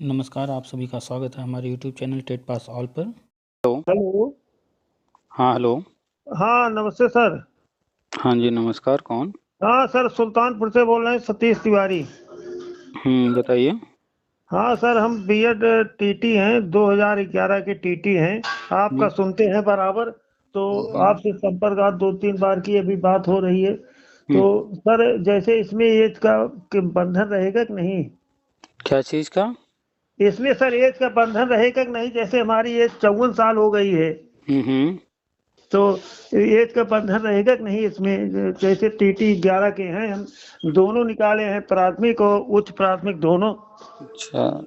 नमस्कार, आप सभी का स्वागत है हमारे YouTube channel TET pass all पर। हेलो। हेलो। हाँ, हेलो। हाँ, नमस्ते सर। हाँ जी, नमस्कार, कौन? हाँ सर, सुल्तानपुर से बोल रहे हैं, सतीश तिवारी। बताइए। हाँ सर, हम बीएड टीटी हैं, 2011 के टीटी हैं। आपका हम्म, सुनते हैं बराबर। तो हम्म, आपसे संपर्क आज 2-3 बार की अभी बात हो रही है। हम्म, तो सर, जैसे इसमें एज का बंधन रहेगा कि नहीं? क्या चीज़ का? इसमें सर एज का बंधन रहेगा कि नहीं? जैसे हमारी एज 54 साल हो गई है, हम्म। तो एज का बंधन रहेगा कि नहीं इसमें? जैसे टीटी 11 के हैं हम, दोनों निकाले हैं, प्राथमिक और उच्च प्राथमिक दोनों। अच्छा,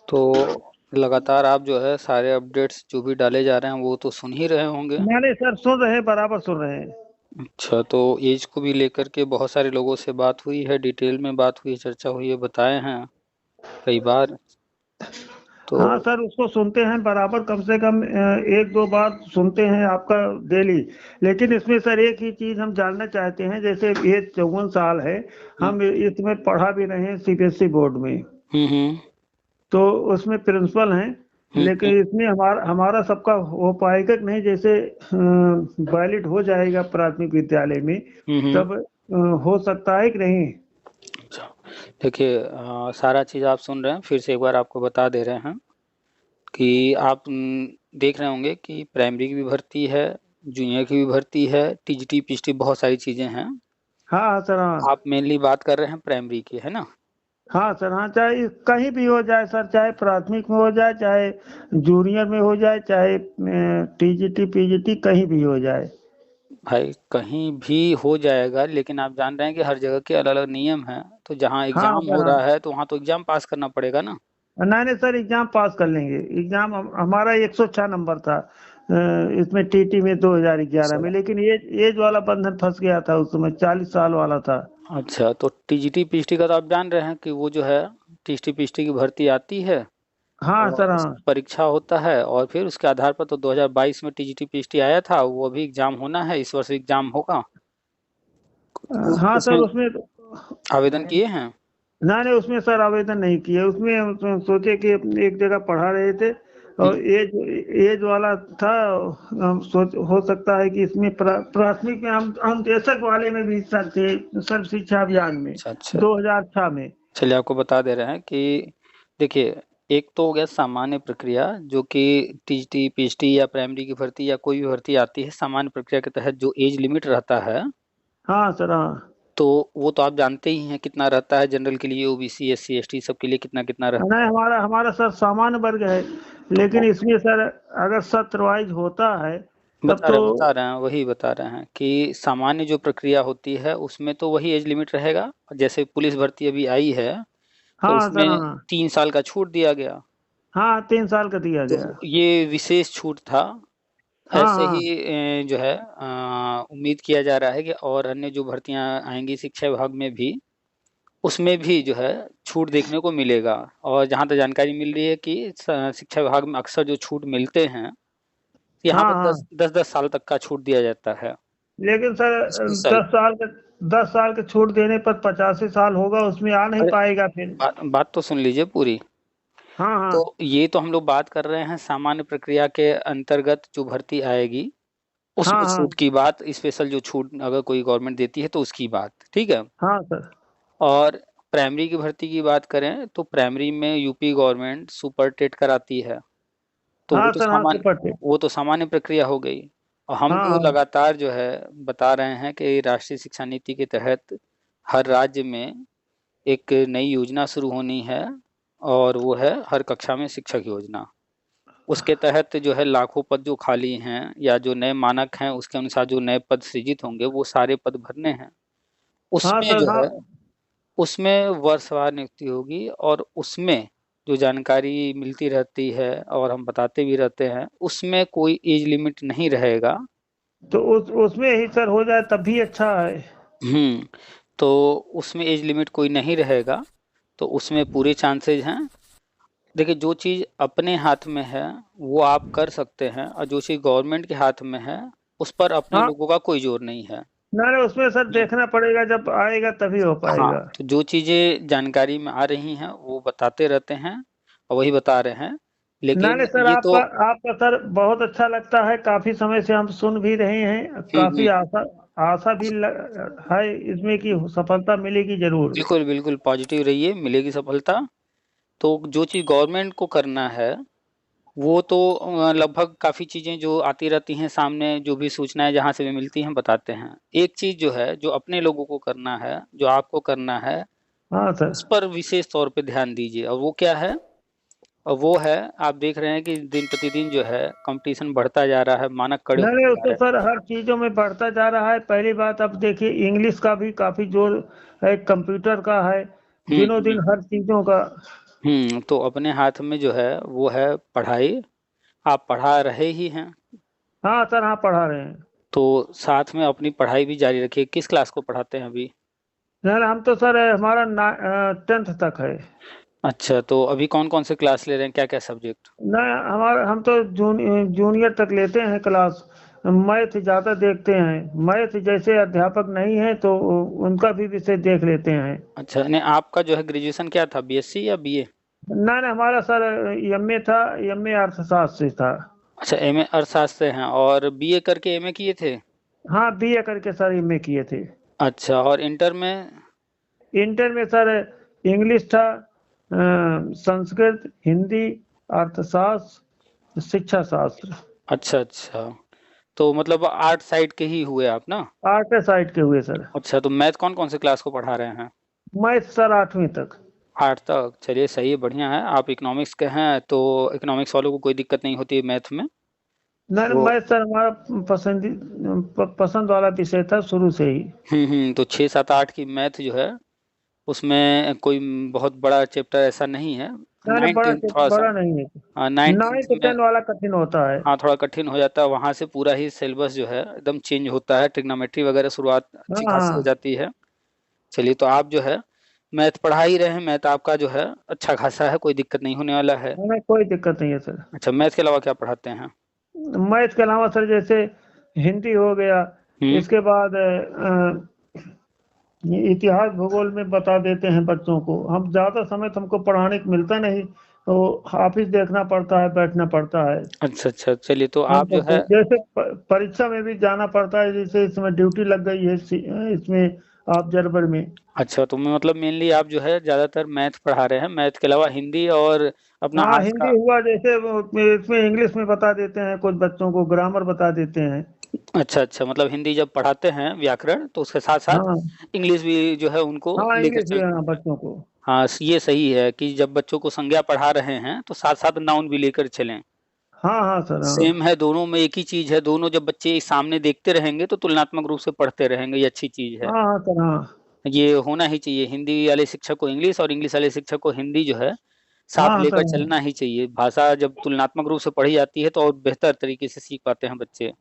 तो लगातार आप जो है सारे अपडेट्स जो भी डाले जा रहे हैं वो तो सुन ही रहे होंगे। मैंने सर सुन रहे हैं, बराबर सुन रहे हैं। अच्छा, तो एज को भी लेकर के बहुत सारे लोगों से बात हुई है, डिटेल में बात हुई है, चर्चा हुई है, बताए हैं कई बार। तो हाँ सर, उसको सुनते हैं बराबर, कम से कम 1-2 बार सुनते हैं आपका डेली। लेकिन इसमें सर एक ही चीज हम जानना चाहते हैं, जैसे एज 54 साल है, हम्म, हम इसमें पढ़ा भी रहे हैं सीबीएसई बोर्ड में, हम्म, तो उसमें प्रिंसिपल हैं। हम्म, लेकिन इसमें हमारा हमारा सबका हो पाएगा कि नहीं? जैसे वैलिड हो जाएगा प्राथमिक विद्यालय में, हम्म। तब हो सकता है कि नहीं? अच्छा, देखिए, सारा चीज़ आप सुन रहे हैं, फिर से एक बार आपको बता दे रहे हैं कि आप देख रहे होंगे कि प्राइमरी की भी भर्ती है, जूनियर की भी भर्ती है, टीजीटी पीजीटी बहुत सारी चीज़ें हैं। हाँ हाँ सर, हाँ। आप मेनली बात कर रहे हैं प्राइमरी की, है ना? हाँ सर, हाँ, चाहे कहीं भी हो जाए सर, चाहे प्राथमिक में हो जाए, चाहे जूनियर में हो जाए, चाहे टीजीटी पीजीटी कहीं भी हो जाए। भाई कहीं भी हो जाएगा, लेकिन आप जान रहे हैं कि हर जगह के अलग अलग नियम हैं। तो जहाँ हाँ एग्जाम सर, हो हाँ। रहा है तो वहाँ तो एग्जाम पास करना पड़ेगा ना। नहीं नहीं सर, एग्जाम पास कर लेंगे। एग्जाम हमारा 106 नंबर था इसमें टीटी में 2011 अच्छा। में, लेकिन एज वाला बंधन फंस गया था, उस समय 40 साल वाला था। अच्छा, तो टीजीटी पीजीटी का तो आप जान रहे हैं कि वो जो है टीजीटी पीजीटी की भर्ती आती है हाँ और सर, हाँ। उसका परीक्षा होता है, और फिर उसके आधार पर तो 2022 में टीजीटी पीजीटी आया था, वो अभी एग्जाम होना है, इस वर्ष एग्जाम होगा। हाँ उसमें सर, उसमें आवेदन किए हैं? नहीं नहीं, उसमें सर आवेदन नहीं किया। उसमें हम सोचे कि एक जगह पढ़ा रहे थे, हम्म, और एज एज वाला था। हम सोच हो सकता है कि इसमें प्राथमिक में हम देशक वाले में भी सर थे, सर्व शिक्षा अभियान में, अच्छा अच्छा। 2006 में। चलिए, आपको बता दे रहे हैं कि देखिए, एक तो हो गया सामान्य प्रक्रिया, जो कि टीजीटी पीजीटी या प्राइमरी की भर्ती या कोई भी भर्ती आती है, सामान्य प्रक्रिया के तहत जो एज लिमिट रहता है, हाँ सर, हाँ। तो वो तो आप जानते ही हैं कितना रहता है। जनरल के लिए, ओबीसी एससी एसटी सबके लिए कितना कितना रहता नहीं, है। हमारा हमारा सर सामान्य वर्ग है। तो लेकिन इसमें सर, अगर सत्र वाइज होता है तब तो। बता रहे हैं, वही बता रहे हैं कि सामान्य जो प्रक्रिया होती है उसमें तो वही एज लिमिट रहेगा। जैसे पुलिस भर्ती अभी आई है, तो हाँ सर, उसमें हाँ। 3 साल का छूट दिया गया। हाँ, 3 साल का दिया तो गया। ये विशेष छूट था। हाँ ऐसे ही हाँ। जो है उम्मीद किया जा रहा है कि और अन्य जो भर्तियां आएंगी शिक्षा विभाग में भी, उसमें भी जो है छूट देखने को मिलेगा। और जहाँ तक जानकारी मिल रही है कि शिक्षा विभाग में अक्सर जो छूट मिलते हैं, यहाँ हाँ पर हाँ। दस दस 10 साल तक का छूट दिया जाता है। लेकिन सर, स्पेशल। 10 साल के छूट देने पर 85 साल होगा, उसमें आ नहीं अरे, पाएगा फिर। बात तो सुन लीजिए पूरी। हाँ तो हाँ। ये तो हम लोग बात कर रहे हैं सामान्य प्रक्रिया के अंतर्गत जो भर्ती आएगी उसमें हाँ हाँ। छूट की बात, स्पेशल जो छूट अगर कोई गवर्नमेंट देती है तो उसकी बात, ठीक है। हाँ सर। और प्राइमरी की भर्ती की बात करें तो प्राइमरी में यूपी गवर्नमेंट सुपर टेट कराती है। तो हाँ सर, हाँ, सुपर टेट। वो तो सामान्य प्रक्रिया हो गई। और हम हाँ तो हाँ। लगातार जो है बता रहे हैं कि राष्ट्रीय शिक्षा नीति के तहत हर राज्य में एक नई योजना शुरू होनी है, और वो है हर कक्षा में शिक्षक योजना। उसके तहत जो है लाखों पद जो खाली हैं या जो नए मानक हैं उसके अनुसार जो नए पद सृजित होंगे वो सारे पद भरने हैं। हाँ उसमें सर, जो हाँ। है उसमें वर्षवार नियुक्ति होगी, और उसमें जो जानकारी मिलती रहती है और हम बताते भी रहते हैं, उसमें कोई एज लिमिट नहीं रहेगा। तो उसमें ही सर हो जाए तब भी अच्छा है। हम्म। तो उसमें एज लिमिट कोई नहीं रहेगा, तो उसमें पूरे चांसेज हैं। देखिए, जो चीज़ अपने हाथ में है वो आप कर सकते हैं, और जो चीज़ गवर्नमेंट के हाथ में है उस पर अपने हाँ। लोगों का कोई जोर नहीं है। नहीं, उसमें सर देखना पड़ेगा, जब आएगा तभी हो हाँ, पाएगा। तो जो चीज़ें जानकारी में आ रही हैं वो बताते रहते हैं। और वही बता रहे हैं। लेकिन नहीं सर, ये तो आपका सर बहुत अच्छा लगता है, काफी समय से हम सुन भी रहे हैं, काफी हम्म। आशा आशा भी है इसमें कि सफलता मिलेगी जरूर। बिल्कुल बिल्कुल पॉजिटिव रहिए, मिलेगी सफलता। तो जो चीज़ गवर्नमेंट को करना है वो तो लगभग काफ़ी चीज़ें जो आती रहती हैं सामने, जो भी सूचनाएं जहाँ से भी मिलती हैं बताते हैं। एक चीज़ जो है जो अपने लोगों को करना है, जो आपको करना है, हाँ सर। उस पर विशेष तौर पे ध्यान दीजिए। और वो क्या है? और वो है, आप देख रहे हैं कि दिन प्रतिदिन जो है कंपटीशन बढ़ता जा रहा है, मानक कड़े नहीं नहीं, होते वो जा तो रहे सर हर चीजों में बढ़ता जा रहा है। पहली बात अब देखिए, इंग्लिश का भी काफी जोर है, कंप्यूटर का है, हैं। दिनों दिन हर चीजों का। तो अपने हाथ में जो है वो है पढ़ाई। आप पढ़ा रहे ही हैं, हाँ सर, हाँ पढ़ा रहे हैं। तो साथ में अपनी पढ़ाई भी जारी रखिए। किस क्लास को पढ़ाते हैं अभी? नहीं, हम तो सर हमारा 10th तक है। अच्छा, तो अभी कौन कौन से क्लास ले रहे हैं, क्या क्या सब्जेक्ट? नहीं, हमारा हम तो जूनियर तक लेते हैं क्लास। मैथ ज़्यादा देखते हैं, मैथ जैसे अध्यापक नहीं है तो उनका भी विषय देख लेते हैं। अच्छा, नहीं आपका जो है ग्रेजुएशन क्या था, बीएससी या बीए? नहीं नहीं, हमारा सर एमए था, एमए अर्थशास्त्र से था। अच्छा, एमए अर्थशास्त्र से हैं, और बीए करके एमए किए थे? हाँ, बीए करके सर एमए किए थे। अच्छा, और इंटर में? इंटर में सर इंग्लिश था, संस्कृत, हिंदी, अर्थशास्त्र, शिक्षा शास्त्र। अच्छा अच्छा, तो मतलब आर्ट साइड के ही हुए आप ना? आर्ट साइड के हुए सर। अच्छा, तो मैथ कौन कौन से क्लास को पढ़ा रहे हैं? मैथ सर 8वीं तक। आठ तक, चलिए सही है, बढ़िया है। आप इकोनॉमिक्स के हैं तो इकोनॉमिक्स वालों को कोई दिक्कत नहीं होती है मैथ में। नहीं नहीं, वो मैथ सर हमारा पसंद वाला विषय था शुरू से ही। तो 6 7 8 की मैथ जो है उसमें कोई बहुत बड़ा चैप्टर ऐसा नहीं है। नहीं नहीं, 9 10 थोड़ा सा, बड़ा नहीं है। हाँ 9 10 9th में 10 वाला कठिन होता है। हाँ थोड़ा कठिन हो जाता है। वहाँ से पूरा ही सिलेबस जो है एकदम चेंज होता है, ट्रिग्नोमेट्री वगैरह शुरुआत हाँ अच्छी खासी हो हाँ। जाती है। चलिए, तो आप जो है मैथ पढ़ा ही रहे हैं, मैथ आपका जो है अच्छा खासा है, कोई दिक्कत नहीं होने वाला है। हमें कोई दिक्कत नहीं है सर। अच्छा, मैथ के अलावा क्या पढ़ाते हैं? मैथ के अलावा सर जैसे हिंदी हो गया, हम्म। इसके बाद ये इतिहास भूगोल में बता देते हैं बच्चों को। हम ज़्यादा समय तो हमको पढ़ाने को मिलता नहीं, तो ऑफिस देखना पड़ता है, बैठना पड़ता है। अच्छा अच्छा, चलिए तो हम आप जो तो है जैसे परीक्षा में भी जाना पड़ता है, जैसे इसमें ड्यूटी लग गई है इसमें ऑब्जर्वर में। अच्छा, तो मैं मतलब मेनली आप जो है ज़्यादातर मैथ पढ़ा रहे हैं, मैथ के अलावा हिंदी और अपना हाँ, आर्ट्स हिंदी का। हुआ, जैसे इसमें इंग्लिश में बता देते हैं, कुछ बच्चों को ग्रामर बता देते हैं। अच्छा अच्छा, मतलब हिंदी जब पढ़ाते हैं व्याकरण तो उसके साथ साथ हाँ इंग्लिश भी जो है उनको हाँ, लेकर इंग्लिश भी चलते हाँ हैं। बच्चों को। हाँ, ये सही है कि जब बच्चों को संज्ञा पढ़ा रहे हैं तो साथ साथ नाउन भी लेकर चलें। हाँ हाँ सर, सेम हाँ है, दोनों में एक ही चीज है। दोनों जब बच्चे सामने देखते रहेंगे तो तुलनात्मक रूप से पढ़ते रहेंगे, ये अच्छी चीज है। हाँ हाँ सर, हाँ ये होना ही चाहिए, हिंदी वाले शिक्षक को इंग्लिश और इंग्लिश वाले शिक्षक को हिंदी जो है हाँ साथ हाँ लेकर सर, हाँ चलना ही चाहिए। भाषा जब तुलनात्मक रूप से पढ़ी जाती है तो और बेहतर तरीके से सीख पाते हैं बच्चे।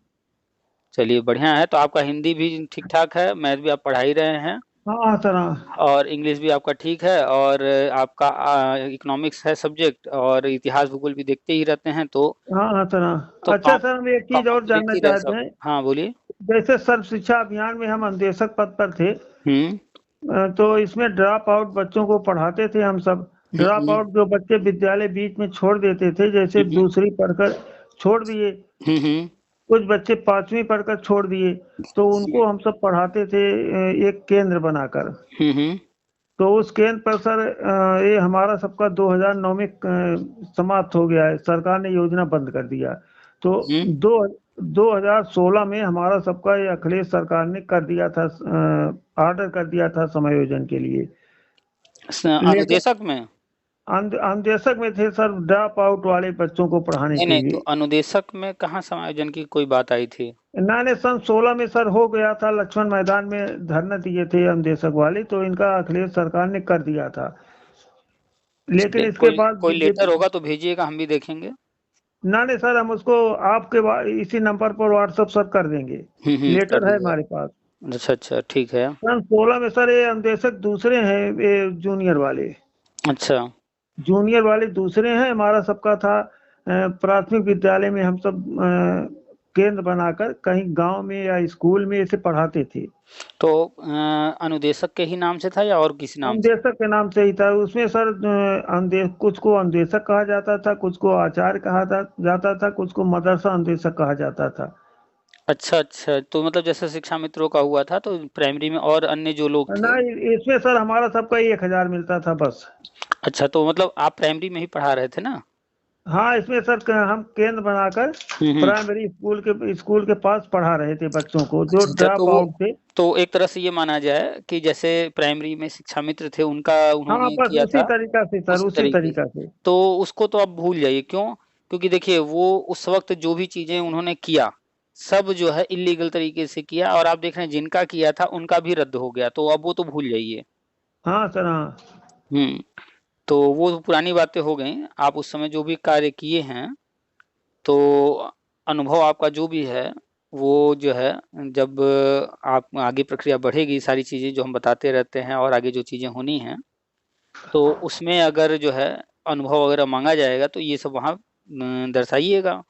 चलिए बढ़िया है, तो आपका हिंदी भी ठीक ठाक है, मैथ भी आप पढ़ा ही रहे हैं, हाँ हाँ सर, हाँ और इंग्लिश भी आपका ठीक है, और आपका इकोनॉमिक्स है सब्जेक्ट, और इतिहास भूगोल भी देखते ही रहते हैं, तो हाँ हाँ सर, हाँ। तो अच्छा सर, हम एक चीज और जानना कॉम्पिटिटिव है चाहते सब। हैं। हाँ बोलिए। जैसे सर्व शिक्षा अभियान में हम अनुदेशक पद पर थे, हम्म तो इसमें ड्रॉप आउट बच्चों को पढ़ाते थे हम सब। ड्रॉप हम्म आउट जो बच्चे विद्यालय बीच में छोड़ देते थे, जैसे हम्म दूसरी पढ़कर छोड़ दिए, हम्म कुछ बच्चे 5वीं पढ़कर छोड़ दिए, तो उनको हम सब पढ़ाते थे एक केंद्र बनाकर। हम्म तो उस केंद्र पर सर ये हमारा सबका 2009 में समाप्त हो गया है, सरकार ने योजना बंद कर दिया। तो हम्म। दो 2016 में हमारा सबका ये अखिलेश सरकार ने कर दिया था, ऑर्डर कर दिया था समायोजन के लिए। लेकिन अनुदेशक में? अनुदेशक में थे सर, ड्रॉप आउट वाले बच्चों को पढ़ाने नहीं के नहीं, तो लिए। अनुदेशक में कहाँ समायोजन की कोई बात आई थी? इन्होंने सन 16 में सर हो गया था, लक्ष्मण मैदान में धरना दिए थे अनुदेशक वाले, तो इनका अखिलेश सरकार ने कर दिया था। लेकिन चलिए, इसके कोई बाद कोई लेटर होगा तो भेजिएगा, हम भी देखेंगे। ना नहीं सर, हम उसको आपके इसी नंबर पर व्हाट्सएप सर कर देंगे। कर लेटर है दीजिएगा। हमारे पास। अच्छा अच्छा, ठीक है। सन 16 में सर ये अनुदेशक दूसरे हैं, ये जूनियर वाले। अच्छा। जूनियर वाले दूसरे हैं, हमारा सबका था प्राथमिक विद्यालय में हम सब केंद्र बनाकर कहीं गांव में या स्कूल में इसे पढ़ाते थे। तो अनुदेशक के ही नाम से था या और किसी नाम से? अनुदेशक के नाम से ही था उसमें सर। कुछ को अनुदेशक कहा जाता था, कुछ को आचार्य जाता था, कुछ को मदरसा अनुदेशक कहा जाता था। अच्छा अच्छा, तो मतलब जैसे शिक्षा मित्रों का हुआ था तो प्राइमरी में और अन्य जो लोग थे। ना, इसमें सर हमारा सबका 1,000 मिलता था बस। अच्छा, तो मतलब आप प्राइमरी में ही पढ़ा रहे थे ना? हाँ, इसमें सर हम केंद्र बनाकर हम्म। प्राइमरी स्कूल के पास पढ़ा रहे थे बच्चों को जो अच्छा, तो ड्रॉप वो, आउट थे। तो एक तरह से ये माना जाए कि जैसे प्राइमरी में शिक्षा मित्र थे उनका हाँ, उन्होंने बस किया उसी था तरीका से सर, उसी उसी तरीके से। तरीका से। तो उसको तो आप भूल जाइए, क्यों? क्योंकि देखिए वो उस वक्त जो भी चीजें उन्होंने किया सब जो है इलीगल तरीके से किया, और आप देख रहे हैं जिनका किया था उनका भी रद्द हो गया, तो अब वो तो भूल जाइए। हाँ सर, हाँ। हम्म। तो वो पुरानी बातें हो गई। आप उस समय जो भी कार्य किए हैं, तो अनुभव आपका जो भी है वो जो है, जब आप आगे प्रक्रिया बढ़ेगी, सारी चीजें जो हम बताते रहते हैं और आगे जो चीजें होनी हैं, तो उसमें अगर जो है अनुभव वगैरह मांगा जाएगा तो ये सब वहाँ दर्शाइएगा।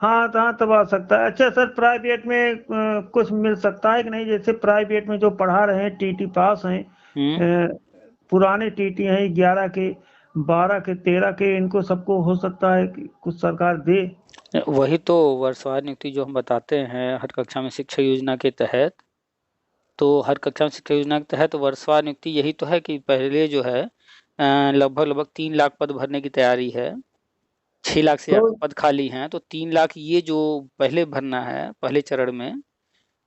हाँ तो हाँ, तब आ सकता है। अच्छा सर, प्राइवेट में कुछ मिल सकता है कि नहीं? जैसे प्राइवेट में जो पढ़ा रहे हैं, टीटी पास हैं, हम्म। पुराने टीटी हैं, 11 के, 12 के, 13 के, इनको सबको हो सकता है कि कुछ सरकार दे। वही तो वर्षवार नियुक्ति जो हम बताते हैं हर कक्षा में शिक्षा योजना के तहत, तो हर कक्षा में शिक्षा योजना के तहत वर्षवार नियुक्ति यही तो है कि पहले जो है लगभग लगभग 3 लाख पद भरने की तैयारी है। 6 लाख से तो ज्यादा पद खाली हैं, तो 3 लाख ये जो पहले भरना है पहले चरण में।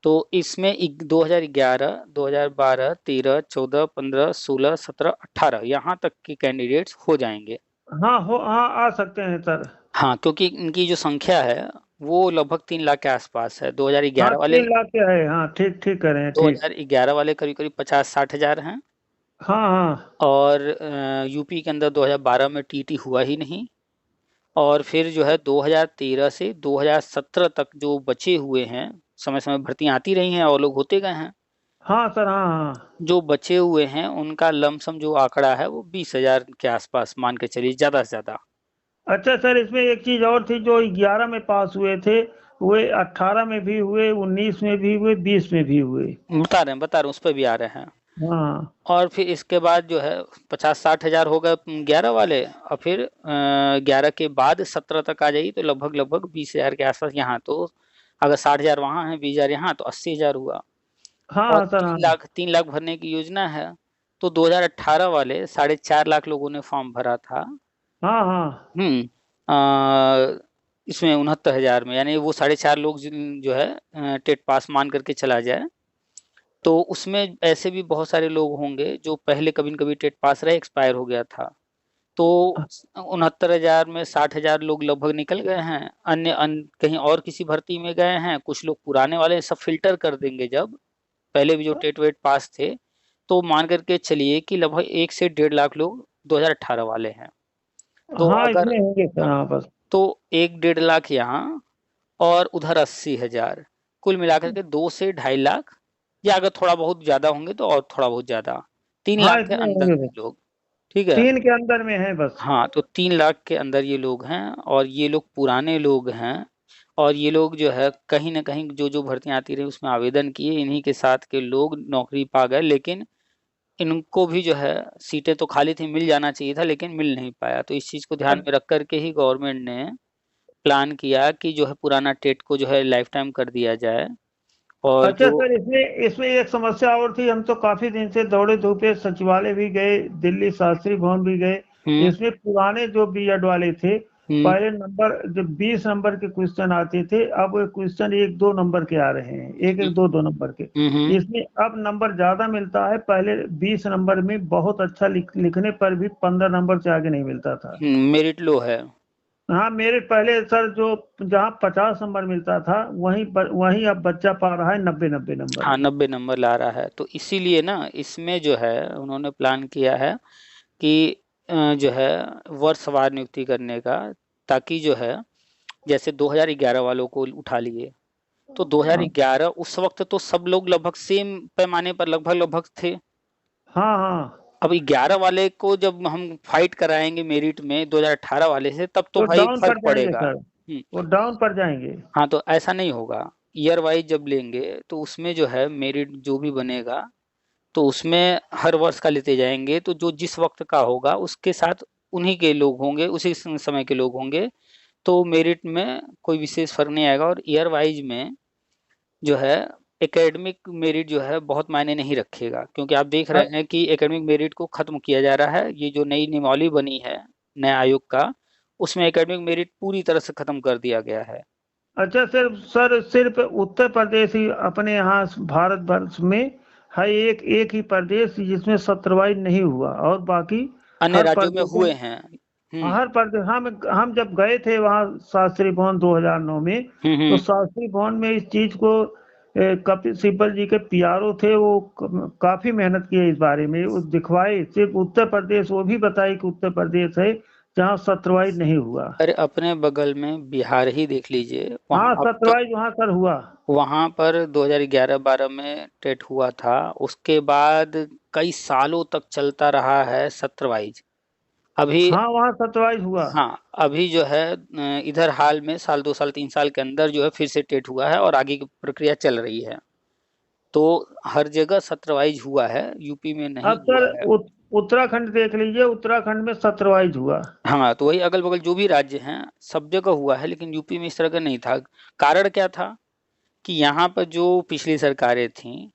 तो इसमें 2011, 2012, 13, 14, 15, 16, 17, 18 यहाँ तक के कैंडिडेट्स हो जाएंगे। हाँ, हाँ, आ सकते हैं सर। हाँ, क्योंकि इनकी जो संख्या है वो लगभग 3 लाख के आसपास है। हाँ, 2011 वाले 3 लाख के है। हाँ, ठीक ठीक कह रहे हैं, ठीक। 2011 वाले करीब करीब 50-60 हजार हैं। हाँ, हाँ, और यूपी के अंदर 2012 में टीटी हुआ ही नहीं। और फिर जो है 2013 से 2017 तक जो बचे हुए हैं, समय समय भर्तियां आती रही हैं और लोग होते गए हैं। हाँ सर, हाँ, हाँ। जो बचे हुए हैं उनका लमसम जो आंकड़ा है वो 20 हजार के आसपास मान के चलिए, ज्यादा से ज्यादा। अच्छा सर, इसमें एक चीज और थी, जो 11 में पास हुए थे, वे 18 में भी हुए, 19 में भी हुए, 20 में भी हुए। बता रहे हैं, उस पर भी आ रहे हैं। हाँ, और फिर इसके बाद जो है 50-60 हजार हो गए 11 वाले, और फिर 11 के बाद 17 तक आ जाइए तो लगभग लगभग 20 हजार के आसपास यहाँ। तो अगर 60 हजार वहाँ है, 20 हजार यहाँ, तो 80 हजार हुआ। हाँ, और हाँ सर, हाँ, 3 लाख भरने की योजना है। तो 2018 वाले 4.5 लाख लोगों ने फॉर्म भरा था। हाँ, हाँ, हम्म। अ, इसमें 69 हजार में, यानी वो 4.5 लोग जो है टेट पास मान करके चला जाए, तो उसमें ऐसे भी बहुत सारे लोग होंगे जो पहले कभी न कभी टेट पास रहे, एक्सपायर हो गया था। तो 69 हजार में 60 हजार लोग लगभग निकल गए हैं। अन्य कहीं और किसी भर्ती में गए हैं, कुछ लोग पुराने वाले सब फिल्टर कर देंगे। जब पहले भी जो टेट वेट पास थे, तो मान करके चलिए कि लगभग 1 से 1.5 लाख लोग 2018 वाले हैं। तो हाँ, अगर, इसमें होंगे सर, हाँ बस। तो 1-1.5 लाख यहाँ और उधर 80 हजार, कुल मिलाकर के 2 से 2.5 लाख, या अगर थोड़ा बहुत ज्यादा होंगे तो और थोड़ा बहुत ज्यादा, तीन हाँ, लाख के इसमें अंदर होंगे में बस। लोग। ठीक है। 3 के अंदर में है बस। हाँ, तो 3 लाख के अंदर ये लोग हैं, और ये लोग पुराने लोग हैं। और ये लोग जो है कहीं ना कहीं जो जो भर्तियां आती रही उसमें आवेदन किए, इन्हीं के साथ के लोग नौकरी पा गए। लेकिन इनको भी जो है सीटें तो खाली थी, मिल जाना चाहिए था लेकिन मिल नहीं पाया। तो इस चीज को ध्यान में रख करके ही गवर्नमेंट ने प्लान किया कि जो है पुराना टेट को जो है लाइफ टाइम कर दिया जाए। और अच्छा जो, सर, इसमें इसमें एक समस्या और थी। हम तो काफी दिन से दौड़े धूपे, सचिवालय भी गए, दिल्ली शास्त्री भवन भी गए। हम्म इसमें पुराने जो बीएड वाले थे, हम्म पहले नंबर जो 20 नंबर के क्वेश्चन आते थे, अब वो क्वेश्चन 1-2 नंबर के आ रहे हैं, एक एक, हम्म 2-2 नंबर के। हम्म इसमें अब नंबर ज्यादा मिलता है। पहले 20 नंबर में बहुत अच्छा लिखने पर भी 15 नंबर से आगे नहीं मिलता था। मेरिट लो है। हाँ, मेरे पहले सर जो, जहाँ 50 नंबर मिलता था, वहीं अब बच्चा पा रहा है 90-90 नंबर। हाँ, 90 नंबर ला रहा है। तो इसीलिए ना इसमें जो है उन्होंने प्लान किया है कि जो है वर्षवार नियुक्ति करने का, ताकि जो है जैसे 2011 वालों को उठा लिए, तो हाँ, 2011 उस वक्त तो सब लोग लगभग सेम पैमाने पर लगभग लगभग थे। हाँ, हाँ। अब 11 वाले को जब हम फाइट कराएंगे मेरिट में 2018 वाले से, तब तो तो भाई डाउन पड़ फर्क जाएंगे पड़ेगा। सर। वो डाउन पर जाएंगे। हाँ, तो ऐसा नहीं होगा। ईयर वाइज जब लेंगे तो उसमें जो है मेरिट जो भी बनेगा, तो उसमें हर वर्ष का लेते जाएंगे, तो जो जिस वक्त का होगा उसके साथ उन्हीं के लोग होंगे, उसी समय के लोग होंगे। तो मेरिट में कोई विशेष फर्क नहीं आएगा। और ईयर वाइज में जो है एकेडमिक मेरिट जो है बहुत मायने नहीं रखेगा, क्योंकि आप देख रहे हैं कि एकेडमिक मेरिट को खत्म किया जा रहा है। ये जो नई नियमावली बनी है नए आयोग का, उसमें एकेडमिक मेरिट पूरी तरह से खत्म कर दिया गया है। अच्छा, सिर्फ सर सिर्फ उत्तर प्रदेश ही अपने यहाँ भारत वर्ष में है, एक एक ही प्रदेश जिसमें सत्रवाई नहीं हुआ, और बाकी अन्य हर राज्यों में प्रदेशों, हुए हैं। हम्म। हर प्रदेश, हम जब गए थे वहाँ शास्त्री भवन 2009 में, तो हम्म। शास्त्री भवन में इस चीज को कपिल सिब्बल जी के पीआरओ थे, वो काफी मेहनत किए इस बारे में, वो दिखवाए सिर्फ उत्तर प्रदेश, वो भी बताए कि उत्तर प्रदेश है जहाँ सत्रवाई नहीं हुआ। अरे अपने बगल में बिहार ही देख लीजिए, वहाँ हाँ, अब तो सत्रवाई वहाँ सर हुआ। वहाँ पर 2011-12 में टेट हुआ था। उसके बाद कई सालों तक चलता रहा है सत्र वाइज। अभी हाँ, वहाँ सत्रवाई हुआ। हाँ, अभी जो है इधर हाल में साल 2 साल 3 साल के अंदर जो है फिर से टेट हुआ है और आगे की प्रक्रिया चल रही है। तो हर जगह सत्र वाइज हुआ है, यूपी में नहीं अब सर हुआ है। उत्तराखंड देख लीजिए, उत्तराखंड में सत्रवाइज हुआ। हाँ, तो वही अगल बगल जो भी राज्य हैं सब जगह हुआ है, लेकिन यूपी में इस तरह का नहीं था। कारण क्या था कि यहाँ पर जो पिछली सरकारें थीं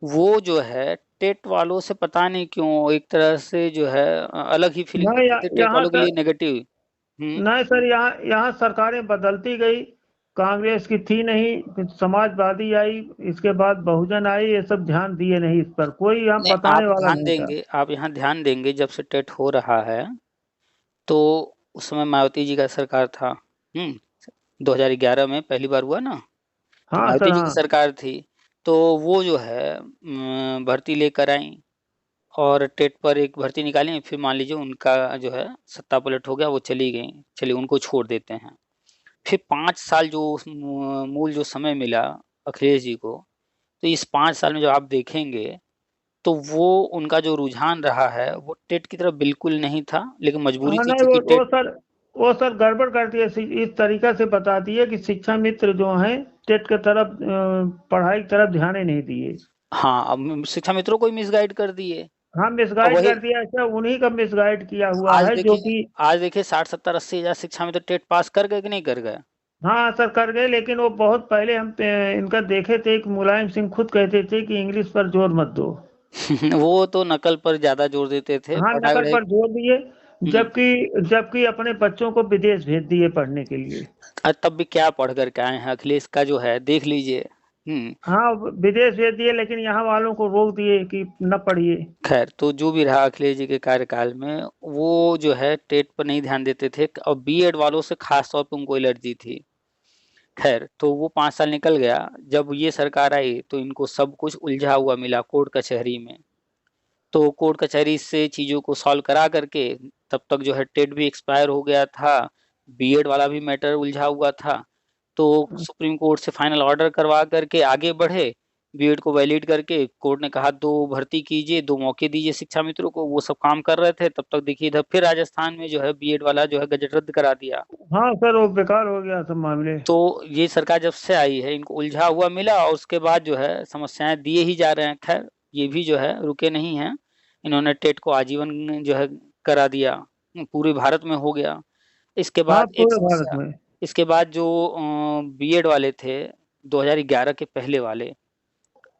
वो जो है टेट वालों से पता नहीं क्यों एक तरह से जो है अलग ही फीलिंग नहीं, रखते थे टेट यहाँ वालों के सर, लिए, नेगेटिव। हम्म। नहीं सर, यहाँ यहाँ सरकारें बदलती गई, कांग्रेस की थी नहीं, फिर समाजवादी आई, इसके बाद बहुजन आई, ये सब ध्यान दिए नहीं, इस पर कोई यहाँ नहीं, बताने आप वाला ध्यान नहीं था। देंगे, आप यहाँ ध्यान देंगे जब से टेट हो रहा है, तो उस समय मायावती जी का सरकार था। 2011 में पहली बार हुआ ना, तो हाँ मायावती सर, जी की हाँ। सरकार थी। तो वो जो है भर्ती लेकर आई और टेट पर एक भर्ती निकाली, फिर मान लीजिए उनका जो है सत्ता पलट हो गया, वो चली गई, चलिए उनको छोड़ देते हैं। फिर 5 साल जो मूल जो समय मिला अखिलेश जी को, तो इस 5 साल में जो आप देखेंगे तो वो उनका जो रुझान रहा है वो टेट की तरफ बिल्कुल नहीं था, लेकिन मजबूरी हाँ, थी नहीं, क्योंकि वो टेट। सर, वो सर गड़बड़ करती है, इस तरीका से बताती है कि शिक्षा मित्र जो हैं टेट के तरफ, पढ़ाई की तरफ ध्यान ही नहीं दिए। हाँ, अब शिक्षा मित्रों को ही मिसगाइड कर दिए। हाँ, और मिसगाइड वही कर दिया, अच्छा उन्हीं का मिसगाइड किया हुआ आज है जो देखिए, कि। 60 70 80 हजार शिक्षा मित्र टेट पास कर गए कि नहीं कर गए? हाँ सर, कर गए, लेकिन वो बहुत पहले हम इनका देखे थे कि मुलायम सिंह खुद कहते थे कि इंग्लिश पर जोर मत दो। वो तो नकल पर ज्यादा जोर देते थे, हाँ, पढ़ाई नकल वढ़ाई। पर जोर दिए, हम्म। जबकि जबकि अपने बच्चों को विदेश भेज दिए पढ़ने के लिए। तब भी क्या पढ़ करके आए हैं अखिलेश का जो है देख लीजिए। हम्म। हाँ, विदेश भेज दिए, लेकिन यहाँ वालों को रोक दिए कि न पढ़िए। खैर, तो जो भी रहा अखिलेश जी के कार्यकाल में, वो जो है टेट पर नहीं ध्यान देते थे और बीएड वालों से खास तौर पर उनको एलर्जी थी। खैर, तो वो 5 साल निकल गया। जब ये सरकार आई तो इनको सब कुछ उलझा हुआ मिला कोर्ट कचहरी में। तो कोर्ट कचहरी से चीज़ों को सॉल्व करा करके तब तक जो है टेट भी एक्सपायर हो गया था, बीएड वाला भी मैटर उलझा हुआ था। तो सुप्रीम कोर्ट से फाइनल ऑर्डर करवा करके आगे बढ़े, बीएड को वैलिड करके कोर्ट ने कहा 2 भर्ती कीजिए, 2 मौके दीजिए शिक्षा मित्रों को। वो सब काम कर रहे थे, तब तक देखिए इधर फिर राजस्थान में जो है बीएड वाला जो है गजट रद्द करा दिया। हाँ सर, वो बेकार हो गया सब मामले। तो ये सरकार जब से आई है इनको उलझा हुआ मिला और उसके बाद जो है समस्याएं दिए ही जा रहे हैं। खैर, ये भी जो है रुके नहीं हैं। इन्होंने टेट को आजीवन जो है करा दिया, पूरे भारत में हो गया। इसके हाँ, बाद एक पूरे भारत समस्या, में। इसके बाद जो बीएड वाले थे 2011 के पहले वाले,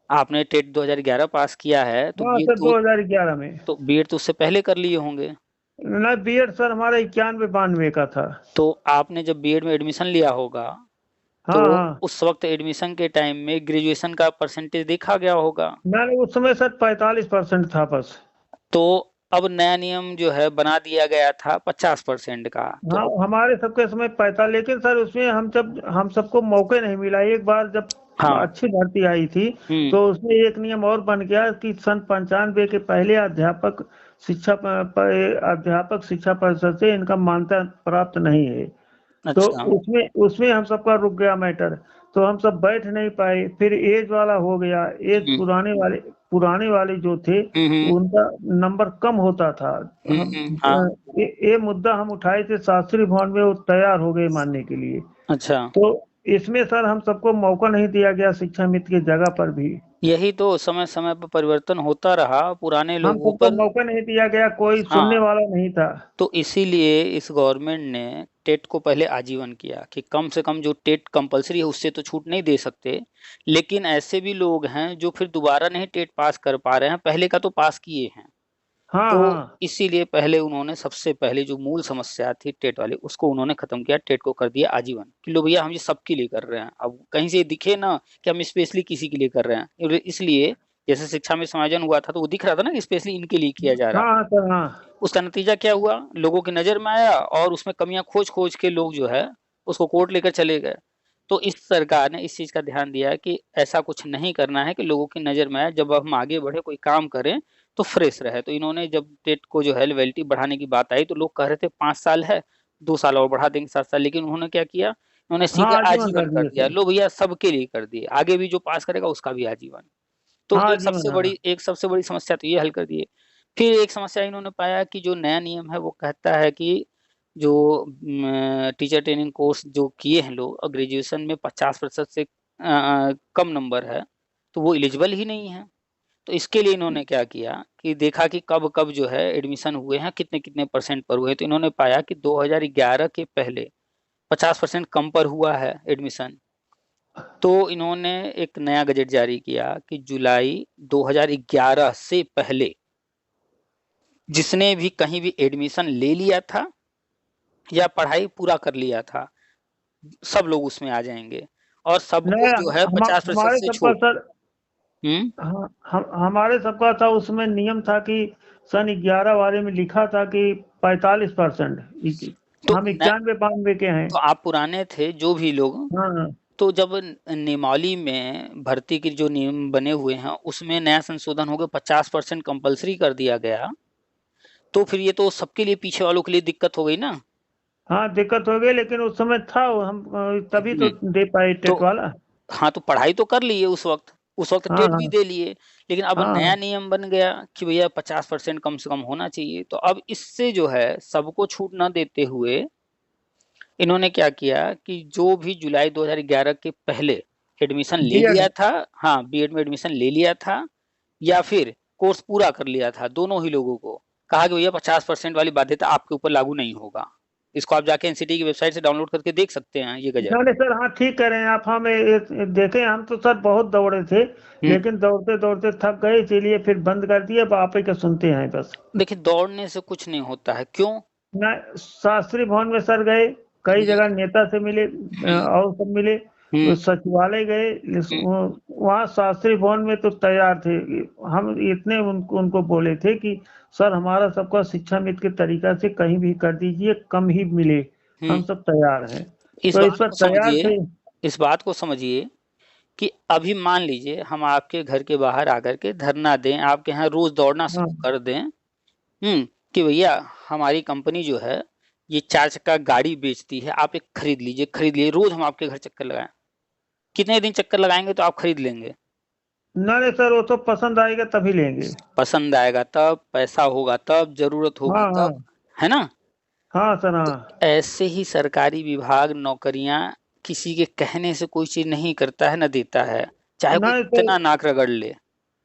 आपने टेट 2011 पास किया है तो हाँ बीएड सर, 2011 में। तो बीएड तो उससे पहले कर लिए होंगे। ना, बीएड सर हमारा 91 92 का था। तो आपने जब बीएड में एडमिशन लिया होगा तो हाँ, हाँ। उस वक्त एडमिशन के टाइम में ग्रेजुएशन का परसेंटेज देखा गया होगा। मैंने उस समय सर 45% था बस। तो अब नया नियम जो है बना दिया गया था 50% का। तो हाँ, अब हमारे सबके समय 45, लेकिन सर उसमें हम सबको मौके नहीं मिला, एक बार जब हाँ। अच्छी भर्ती आई थी, हम्म। तो उसमें एक नियम और बन गया कि सन 95 के पहले अध्यापक शिक्षा परिषद से इनका मान्यता प्राप्त नहीं है। तो अच्छा। उसमें उसमें हम सबका रुक गया मैटर। तो हम सब बैठ नहीं पाए। फिर एज वाला हो गया, एज पुराने वाले जो थे उनका नंबर कम होता था। हम हाँ। ये मुद्दा हम उठाए थे शास्त्री भवन में, वो तैयार हो गए मानने के लिए। अच्छा, तो इसमें सर हम सबको मौका नहीं दिया गया शिक्षा मित्र की जगह पर भी। यही तो समय समय पर परिवर्तन होता रहा पुराने हम लोगों सबको पर। मौका नहीं दिया गया, कोई सुनने हाँ, वाला नहीं था। तो इसीलिए इस गवर्नमेंट ने टेट को पहले आजीवन किया कि कम से कम जो टेट कंपलसरी है उससे तो छूट नहीं दे सकते, लेकिन ऐसे भी लोग हैं जो फिर दोबारा नहीं टेट पास कर पा रहे हैं, पहले का तो पास किए हैं। हाँ तो हाँ इसीलिए पहले उन्होंने सबसे पहले जो मूल समस्या थी टेट वाली उसको उन्होंने खत्म किया, टेट को कर दिया आजीवन कि लो भैया हम ये सबके लिए कर रहे हैं। अब कहीं से दिखे ना कि हम स्पेशली किसी के लिए कर रहे हैं, इसलिए जैसे शिक्षा में समायोजन हुआ था तो वो दिख रहा था ना कि स्पेशली इनके लिए किया जा रहा। हाँ सर हाँ। उसका नतीजा क्या हुआ, लोगों की नजर में आया और उसमें कमियां खोज खोज के लोग जो है उसको कोर्ट लेकर चले गए। तो इस सरकार ने इस चीज का ध्यान दिया कि ऐसा कुछ नहीं करना है कि लोगों की नजर में आए, जब हम आगे बढ़े कोई काम करें तो फ्रेश रहे। तो इन्होंने जब टेट को जो है लेवलिटी बढ़ाने की बात आई तो लोग कह रहे थे 5 साल है, 2 साल और बढ़ा देंगे 7 साल, लेकिन उन्होंने क्या किया, उन्होंने हाँ सीधे आजीवन आजीवन कर कर दिए दिया, सर। लो भैया सबके लिए कर दिए, आगे भी जो पास करेगा उसका भी आजीवन। तो हाँ एक आजीवन सबसे हाँ। बड़ी समस्या तो ये हल कर दिए। फिर एक समस्या इन्होंने पाया कि जो नया नियम है वो कहता है कि जो टीचर ट्रेनिंग कोर्स जो किए हैं लोग और ग्रेजुएशन में 50% से कम नंबर है तो वो एलिजिबल ही नहीं है। तो इसके लिए इन्होंने क्या किया कि देखा कि कब कब जो है एडमिशन हुए हैं, कितने कितने परसेंट पर हुए, तो इन्होंने पाया कि 2011 के पहले 50% कम पर हुआ है एडमिशन। तो इन्होंने एक नया गजट जारी किया कि जुलाई 2011 से पहले जिसने भी कहीं भी एडमिशन ले लिया था या पढ़ाई पूरा कर लिया था सब लोग उसमें आ जाएंगे और सबको नहीं जो है 50% हमारे से सबका छूट। सर, हम्म। हमारे सबका था उसमें नियम था कि सन 11 वाले में लिखा था कि 45%। तो हम न, 91 92 के हैं। तो आप पुराने थे जो भी लोग, हाँ हाँ तो जब नियमावली में भर्ती के जो नियम बने हुए हैं उसमें नया संशोधन हो गया, 50% कंपलसरी कर दिया गया, तो फिर ये तो सबके लिए पीछे वालों के लिए दिक्कत हो गई ना। हाँ दिक्कत हो गई, लेकिन उस समय था वो, हम तभी तो हम्म। दे पाए तो टेट वाला। हाँ, तो पढ़ाई तो कर लिए उस वक्त हाँ टेट भी हाँ दे लिए, लेकिन अब नया हाँ नियम बन गया कि भैया 50% कम से कम होना चाहिए। तो अब इससे जो है सबको छूट ना देते हुए इन्होंने क्या किया कि जो भी जुलाई 2011 के पहले एडमिशन ले बीएड। लिया था, हाँ बीएड में एडमिशन ले लिया था या फिर कोर्स पूरा कर लिया था, दोनों ही लोगों को कहा कि भैया 50% वाली बाध्यता आपके ऊपर लागू नहीं होगा। इसको आप जाके एनसीटी की वेबसाइट से डाउनलोड करके देख सकते हैं ये गजट। नहीं सर, हाँ ठीक कह रहे हैं आप। हम देखें, हम तो सर बहुत दौड़े थे, हम्म। लेकिन दौड़ते दौड़ते थक गए, इसीलिए फिर बंद कर दिए। अब आप ही का सुनते हैं बस। देखिए दौड़ने से कुछ नहीं होता है, क्यों? ना शास्त्री भवन में सर गए, कई हम्म। जगह नेता से मिले, हम्म। और सब मिले। हम्म। सचिवालय गए, हम्म। वहाँ शास्त्री भवन में तो तैयार थे। हम इतने उनको बोले थे कि सर हमारा सबका शिक्षा मित्र के तरीका से कहीं भी कर दीजिए, कम ही मिले, हम हम्म। सब तैयार हैं। इस तो इस बात पर को तैयार समझिए, थे। इस बात को समझिए कि अभी मान लीजिए हम आपके घर के बाहर आकर के धरना दें, आपके यहाँ रोज दौड़ना शुरू हाँ कर दें, कि भैया हमारी कंपनी जो है ये 4 चक्का गाड़ी बेचती है, आप एक खरीद लीजिए, खरीद लीजिए, रोज हम आपके घर चक्कर लगाएं, कितने दिन चक्कर लगाएंगे तो आप खरीद लेंगे? नहीं सर, वो तो पसंद आएगा तभी लेंगे। पसंद आएगा तब, पैसा होगा तब, जरूरत होगी हाँ हाँ तब, है ना? हाँ सर तो हाँ। ऐसे ही सरकारी विभाग नौकरियां किसी के कहने से कोई चीज नहीं करता है ना देता है, चाहे कोई नहीं सर, कितना नाक रगड़ ले।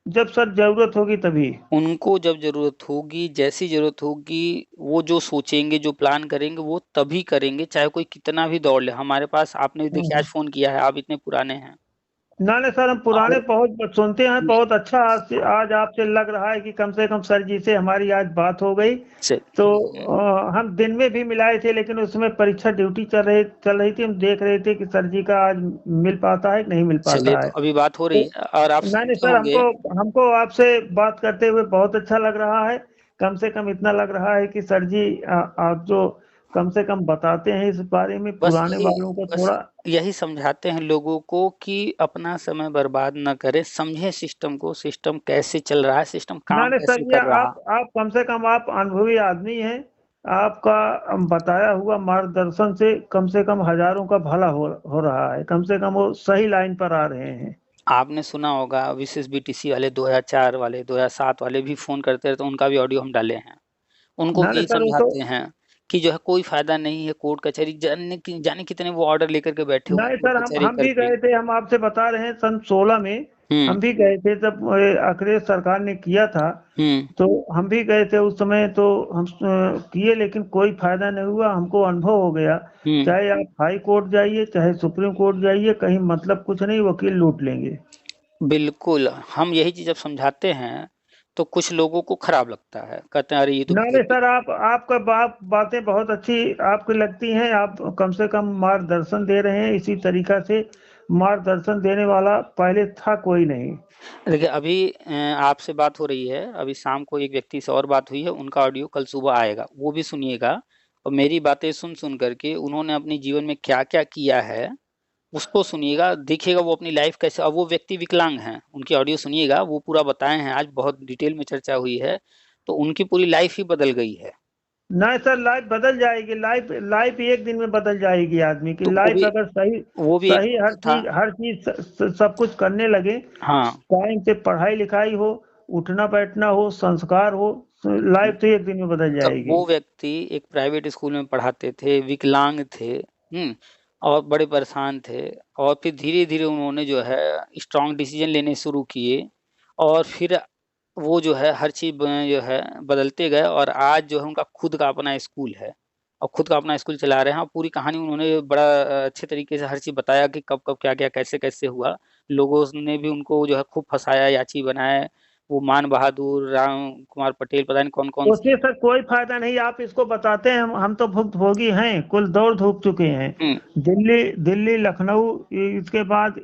जब सर जरूरत होगी तभी। उनको जब जरूरत होगी, जैसी जरूरत होगी, वो जो सोचेंगे जो प्लान करेंगे वो तभी करेंगे, चाहे कोई कितना भी दौड़ ले। हमारे पास आपने देखिए आज फोन किया है, आप इतने पुराने हैं ना नहीं सर, हम पुराने और बहुत सुनते हैं, बहुत अच्छा। आज आपसे लग रहा है कि कम से कम सर जी से हमारी आज बात हो गई। से तो हम दिन में भी मिलाए थे, लेकिन उसमें परीक्षा ड्यूटी चल रही थी, हम देख रहे थे कि सर जी का आज मिल पाता है कि नहीं मिल चलिए पाता तो है। अभी बात हो रही तो है और आप नहीं नहीं सुनते सर, होंगे। हमको हमको आपसे बात करते हुए बहुत अच्छा लग रहा है। कम से कम इतना लग रहा है कि सर जी आप जो कम से कम बताते हैं इस बारे में, बस पुराने यही वालों को बस थोड़ा। यही समझाते हैं लोगों को कि अपना समय बर्बाद न करें, समझे सिस्टम को, सिस्टम कैसे चल रहा है, सिस्टम ना काम नहीं सर, कैसे ये कर रहा। आप कम से कम आप अनुभवी आदमी हैं। आपका बताया हुआ मार्गदर्शन से कम हजारों का भला हो रहा है, कम से कम वो सही लाइन पर आ रहे हैं। आपने सुना होगा विशेष बीटीसी वाले 2004 वाले 2007 वाले भी फोन करते रहे, तो उनका भी ऑडियो हम डाले हैं। उनको ना भी ना यही सर, वो तो समझाते हैं कि जो है कोई फायदा नहीं है कोर्ट कचहरी, जाने कितने वो ऑर्डर लेकर के बैठे हुए नहीं हैं कोर्ट सर, कचहरी हम भी करके। गए थे, हम आपसे बता रहे हैं सन 16 में हम्म। हम भी गए थे, जब अखिलेश सरकार ने किया था। हम्म। तो हम भी गए थे उस समय, तो हम किए, लेकिन कोई फायदा नहीं हुआ, हमको अनुभव हो गया। हम्म। चाहे आप हाई कोर्ट जाइए, चाहे सुप्रीम कोर्ट जाइए, कहीं मतलब कुछ नहीं, वकील लूट लेंगे। बिल्कुल, हम यही चीज जब समझाते हैं तो कुछ लोगों को खराब लगता है, कहते हैं अरे ये तो नहीं नहीं वीआईपी। सर, आपका बातें बहुत अच्छी आपकी लगती हैं। आप कम से कम मार्गदर्शन दे रहे हैं, इसी तरीका से मार्गदर्शन देने वाला पहले था कोई नहीं। देखिए अभी आपसे बात हो रही है, अभी शाम को एक व्यक्ति से और बात हुई है, उनका ऑडियो कल सुबह आएगा, वो भी सुनिएगा। और मेरी बातें सुन सुन करके उन्होंने अपने जीवन में क्या क्या किया है उसको सुनिएगा, देखिएगा वो अपनी लाइफ कैसे। अब वो व्यक्ति विकलांग हैं, उनकी ऑडियो सुनिएगा, वो पूरा बताए हैं, आज बहुत डिटेल में चर्चा हुई है, तो उनकी पूरी लाइफ ही बदल गई है। नहीं सर, लाइफ बदल जाएगी, लाइफ लाइफ एक दिन में बदल जाएगी। आदमी की तो लाइफ अगर सही वो भी एक सही वक्त था। हर चीज सब कुछ करने लगे, हाँ। टाइम से पढ़ाई लिखाई हो, उठना बैठना हो, संस्कार हो, लाइफ तो एक दिन में बदल तो जाएगी। वो व्यक्ति एक प्राइवेट स्कूल में पढ़ाते थे, विकलांग थे। और बड़े परेशान थे। और फिर धीरे धीरे उन्होंने जो है स्ट्रांग डिसीजन लेने शुरू किए। और फिर वो जो है हर चीज जो है बदलते गए, और आज जो है उनका खुद का अपना स्कूल है और खुद का अपना स्कूल चला रहे हैं। और पूरी कहानी उन्होंने बड़ा अच्छे तरीके से हर चीज बताया कि कब कब क्या क्या कैसे कैसे हुआ। लोगों ने भी उनको जो है खूब फंसाया, याची बनाया। वो मान बहादुर, राम कुमार पटेल, पता नहीं कौन कौन उससे से। सर कोई फायदा नहीं, आप इसको बताते हैं, हम तो भुक्तभोगी हैं, कुल दौड़ धूप चुके हैं। हम्म। दिल्ली दिल्ली लखनऊ, इसके बाद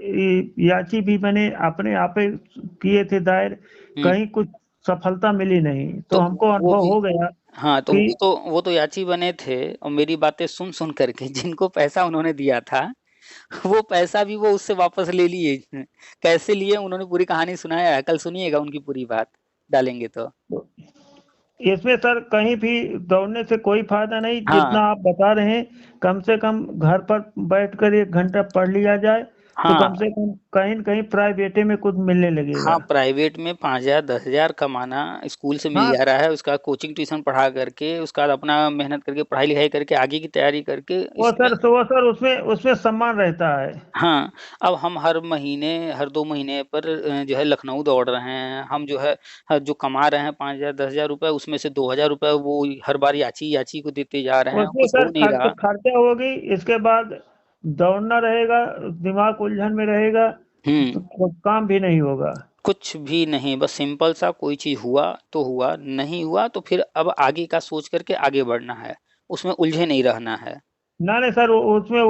याची भी मैंने अपने आप ही किए थे दायर, हम्म। कहीं कुछ सफलता मिली नहीं, तो तो हमको वो अनुभव भी, हो गया हाँ, तो कि वो तो याची बने थे। और मेरी बातें सुन सुन करके जिनको पैसा उन्होंने दिया था वो पैसा भी वो उससे वापस ले लिए। कैसे लिए उन्होंने पूरी कहानी सुनाया है, कल सुनिएगा उनकी पूरी बात डालेंगे तो। इसमें सर कहीं भी दौड़ने से कोई फायदा नहीं, हाँ। जितना आप बता रहे हैं, कम से कम घर पर बैठकर 1 घंटा पढ़ लिया जाए, तो हाँ। कम से कम कहीं न कहीं प्राइवेटे में कुछ मिलने हाँ, लगेगा। प्राइवेट में 5,000 10,000 कमाना स्कूल से मिल हाँ जा रहा है, उसका कोचिंग ट्यूशन पढ़ा करके, उसका बाद अपना मेहनत करके पढ़ाई लिखाई करके आगे की तैयारी करके इसमें। वो सर उसमें उसमें सम्मान रहता है। हाँ। अब हम हर महीने, हर 2 महीने पर जो है लखनऊ दौड़ रहे हैं हम, जो है जो कमा रहे हैं 5,000 10,000 रुपए, उसमें से 2,000 रुपए वो हर बार याची याची को देते जा रहे हैं, उसमें कुछ हो सर नहीं रहा। खर्चा होगी, इसके बाद दौड़ना रहेगा, दिमाग उलझन में रहेगा, हम्म। तो काम भी नहीं होगा। कुछ भी नहीं, बस सिंपल सा कोई चीज हुआ तो हुआ, नहीं हुआ तो फिर अब आगे का सोच करके आगे बढ़ना है, उसमें उलझे नहीं रहना है। ना नहीं सर, उसमें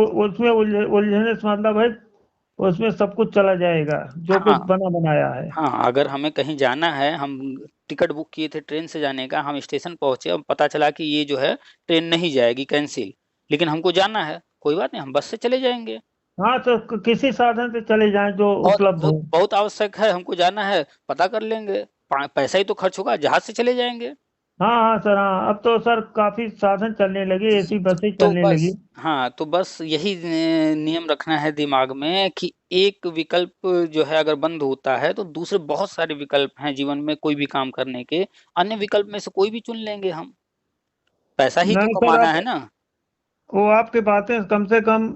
उलझने से मतलब है, उसमें सब कुछ चला जाएगा जो हाँ। कुछ बना बनाया है। हाँ, अगर हमें कहीं जाना है, हम टिकट बुक किए थे ट्रेन से जाने का, हम स्टेशन पहुंचे और पता चला कि ये जो है ट्रेन नहीं जाएगी, कैंसिल। लेकिन हमको जाना है, कोई बात नहीं, हम बस से चले जाएंगे। हाँ, तो किसी साधन से चले जाएं जो और उपलब्ध हो। बहुत आवश्यक है, हमको जाना है, पता कर लेंगे, पैसा ही तो खर्च होगा, जहाज से चले जाएंगे। हाँ हाँ सर, हाँ, अब तो सर काफी साधन चलने लगे, ऐसी बसें तो चलने बस, लगी। हाँ, तो बस यही नियम रखना है दिमाग में कि एक विकल्प जो है अगर बंद होता है तो दूसरे बहुत सारे विकल्प हैं जीवन में कोई भी काम करने के। अन्य विकल्प में से कोई भी चुन लेंगे हम, पैसा ही तो नहीं सर, कमाना आप है ना। वो आपकी बातें कम से कम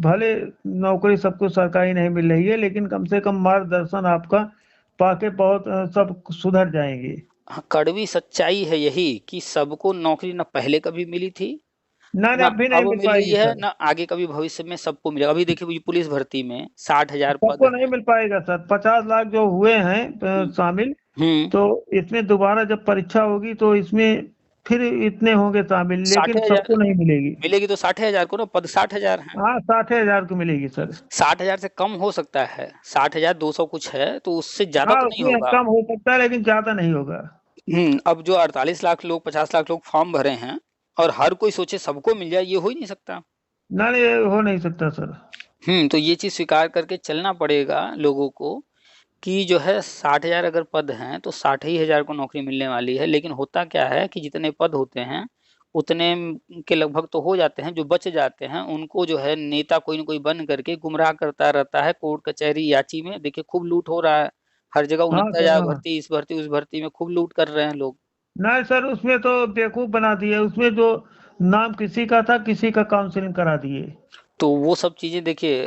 भले नौकरी सबको सरकारी नहीं मिल रही है, लेकिन कम से कम मार्गदर्शन आपका पाके बहुत सब सुधर जाएंगे। हाँ, कड़वी सच्चाई है यही कि सबको नौकरी ना पहले कभी मिली थी, ना ना, ना अब भी नहीं अब मिल मिल रही पाएगी है, सर, ना आगे कभी भविष्य में सबको मिलेगा। अभी देखिए ये पुलिस भर्ती में 60,000 पद सबको नहीं हैं। मिल पाएगा सर। 50 लाख जो हुए हैं हम्म। शामिल, हम्म। तो इसमें दोबारा जब परीक्षा होगी तो इसमें फिर इतने होंगे शामिल, साठ लेकिन हजार सबको नहीं मिलेगी। मिलेगी तो 60,000 को ना, पद 60,000 हैं। हाँ, 60,000 को मिलेगी सर। 60,000 से कम हो सकता है, 60,200 कुछ है, तो उससे ज्यादा हाँ, तो नहीं उसमें होगा। कम हो सकता है, लेकिन ज्यादा नहीं होगा। अब जो 48 लाख लोग, 50 लाख लोग फॉर्म भरे हैं, और हर कोई सोचे सबको मिल जाए, ये हो ही नहीं सकता। ना नहीं, ये हो नहीं सकता सर। तो ये चीज स्वीकार करके चलना पड़ेगा लोगों को कि जो है 60,000 अगर पद हैं तो 60 ही हजार को नौकरी मिलने वाली है। लेकिन होता क्या है कि जितने पद होते हैं उतने के लगभग तो हो जाते हैं, जो बच जाते हैं उनको जो है नेता कोई न कोई बन करके गुमराह करता रहता है। कोर्ट कचहरी याची में देखिए खूब लूट हो रहा है, हर जगह हाँ सर 69,000 हाँ। भर्ती, इस भर्ती उस भर्ती में खूब लूट कर रहे हैं लोग। नहीं सर, उसमें तो बेवकूफ बना दिए, उसमें जो नाम किसी का था किसी का काउंसलिंग करा दिए। तो वो सब चीजें देखिए,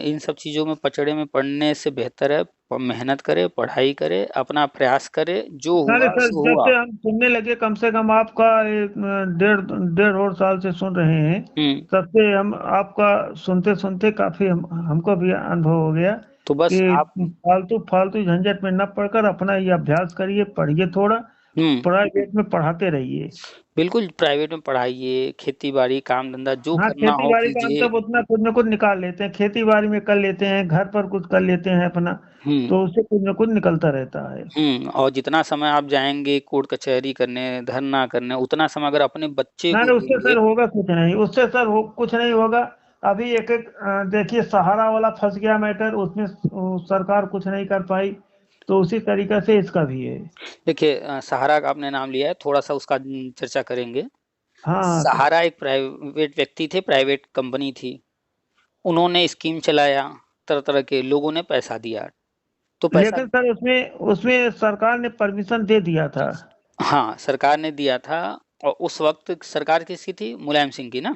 इन सब चीजों में पचड़े में पड़ने से बेहतर है मेहनत करे, पढ़ाई करे, अपना प्रयास करे, जो अरे हुआ सर, सो जब हुआ। से हम सुनने लगे, कम से कम आपका एक डेढ़ डेढ़ और साल से सुन रहे हैं, हम्म। तब से हम आपका सुनते सुनते काफी हमको भी अनुभव हो गया तो बस कि आप। फालतू फालतू झंझट में न पड़कर अपना ये अभ्यास करिए, पढ़िए थोड़ा, हम्म। प्राइवेट में पढ़ाते रहिए। बिल्कुल प्राइवेट में पढ़ाइए, खेती बाड़ी काम धंधा जो हाँ, करना खेती हो बाड़ी का हम कीजिए। सब उतना कुछ न कुछ निकाल लेते हैं, खेती बाड़ी में कर लेते हैं, घर पर कुछ कर लेते हैं अपना, हम्म। तो उससे कुछ न कुछ निकलता रहता है। और जितना समय आप जाएंगे कोर्ट कचहरी करने, धरना करने, उतना समय अगर अपने बच्चे ना को ना, उससे देंगे। सर होगा कुछ नहीं, उससे सर कुछ नहीं होगा। अभी एक एक देखिए, सहारा वाला फंस गया मैटर, उसमें सरकार कुछ नहीं कर पाई, तो उसी तरीके से इसका भी है। देखिए, सहारा का आपने नाम लिया है, थोड़ा सा उसका चर्चा करेंगे। हाँ हाँ सर। सहारा एक प्राइवेट व्यक्ति थे, प्राइवेट कंपनी थी। उन्होंने स्कीम चलाया, तरह तरह के लोगों ने पैसा दिया। तो पैसा। लेकिन सर उसमें उसमें सरकार ने परमिशन दे दिया था। हाँ, सरकार ने दिया था। और उस वक्त सरकार किसकी थी? मुलायम सिंह की ना।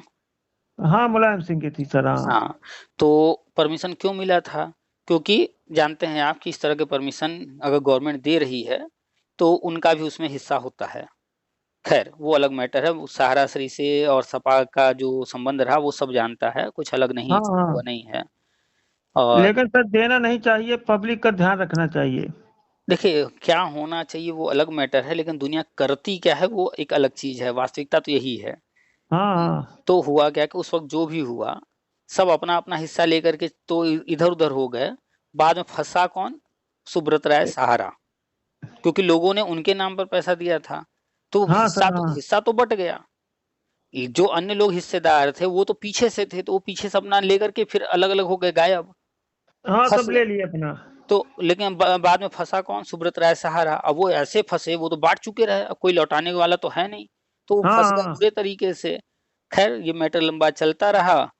हाँ, मुलायम सिंह की थी सर, हाँ। हाँ। तो परमिशन क्यों मिला था? क्योंकि जानते हैं आप कि इस तरह के परमिशन अगर गवर्नमेंट दे रही है तो उनका भी उसमें हिस्सा होता है। खैर वो अलग मैटर है, वो सहारा श्री से और सपा का जो संबंध रहा वो सब जानता है, कुछ अलग नहीं हाँ छिपा हुआ हाँ। नहीं है। और लेकिन सर देना नहीं चाहिए, पब्लिक का ध्यान रखना चाहिए। देखिए, क्या होना चाहिए वो अलग मैटर है, लेकिन दुनिया करती क्या है वो एक अलग चीज है, वास्तविकता तो यही है। हाँ हाँ। तो हुआ क्या कि उस वक्त जो भी हुआ, सब अपना अपना हिस्सा लेकर के तो इधर उधर हो गए। बाद में फंसा कौन? सुब्रत राय सहारा, क्योंकि लोगों ने उनके नाम पर पैसा दिया था। तो हाँ हिस्सा सर तो हाँ। हिस्सा तो बट गया। जो अन्य लोग हिस्सेदार थे वो तो पीछे से थे, तो वो पीछे से अपना लेकर के फिर अलग अलग हो गए, गायब, हाँ, फंस सब गए। ले लिए अपना। तो लेकिन बाद में फंसा कौन? सुब्रत राय सहारा। अब वो ऐसे फंसे, वो तो बांट चुके रहे, अब कोई लौटाने वाला तो है नहीं। तो वो हाँ फंस गए हाँ। बुरे तरीके से। खैर ये मैटर लंबा चलता रहा।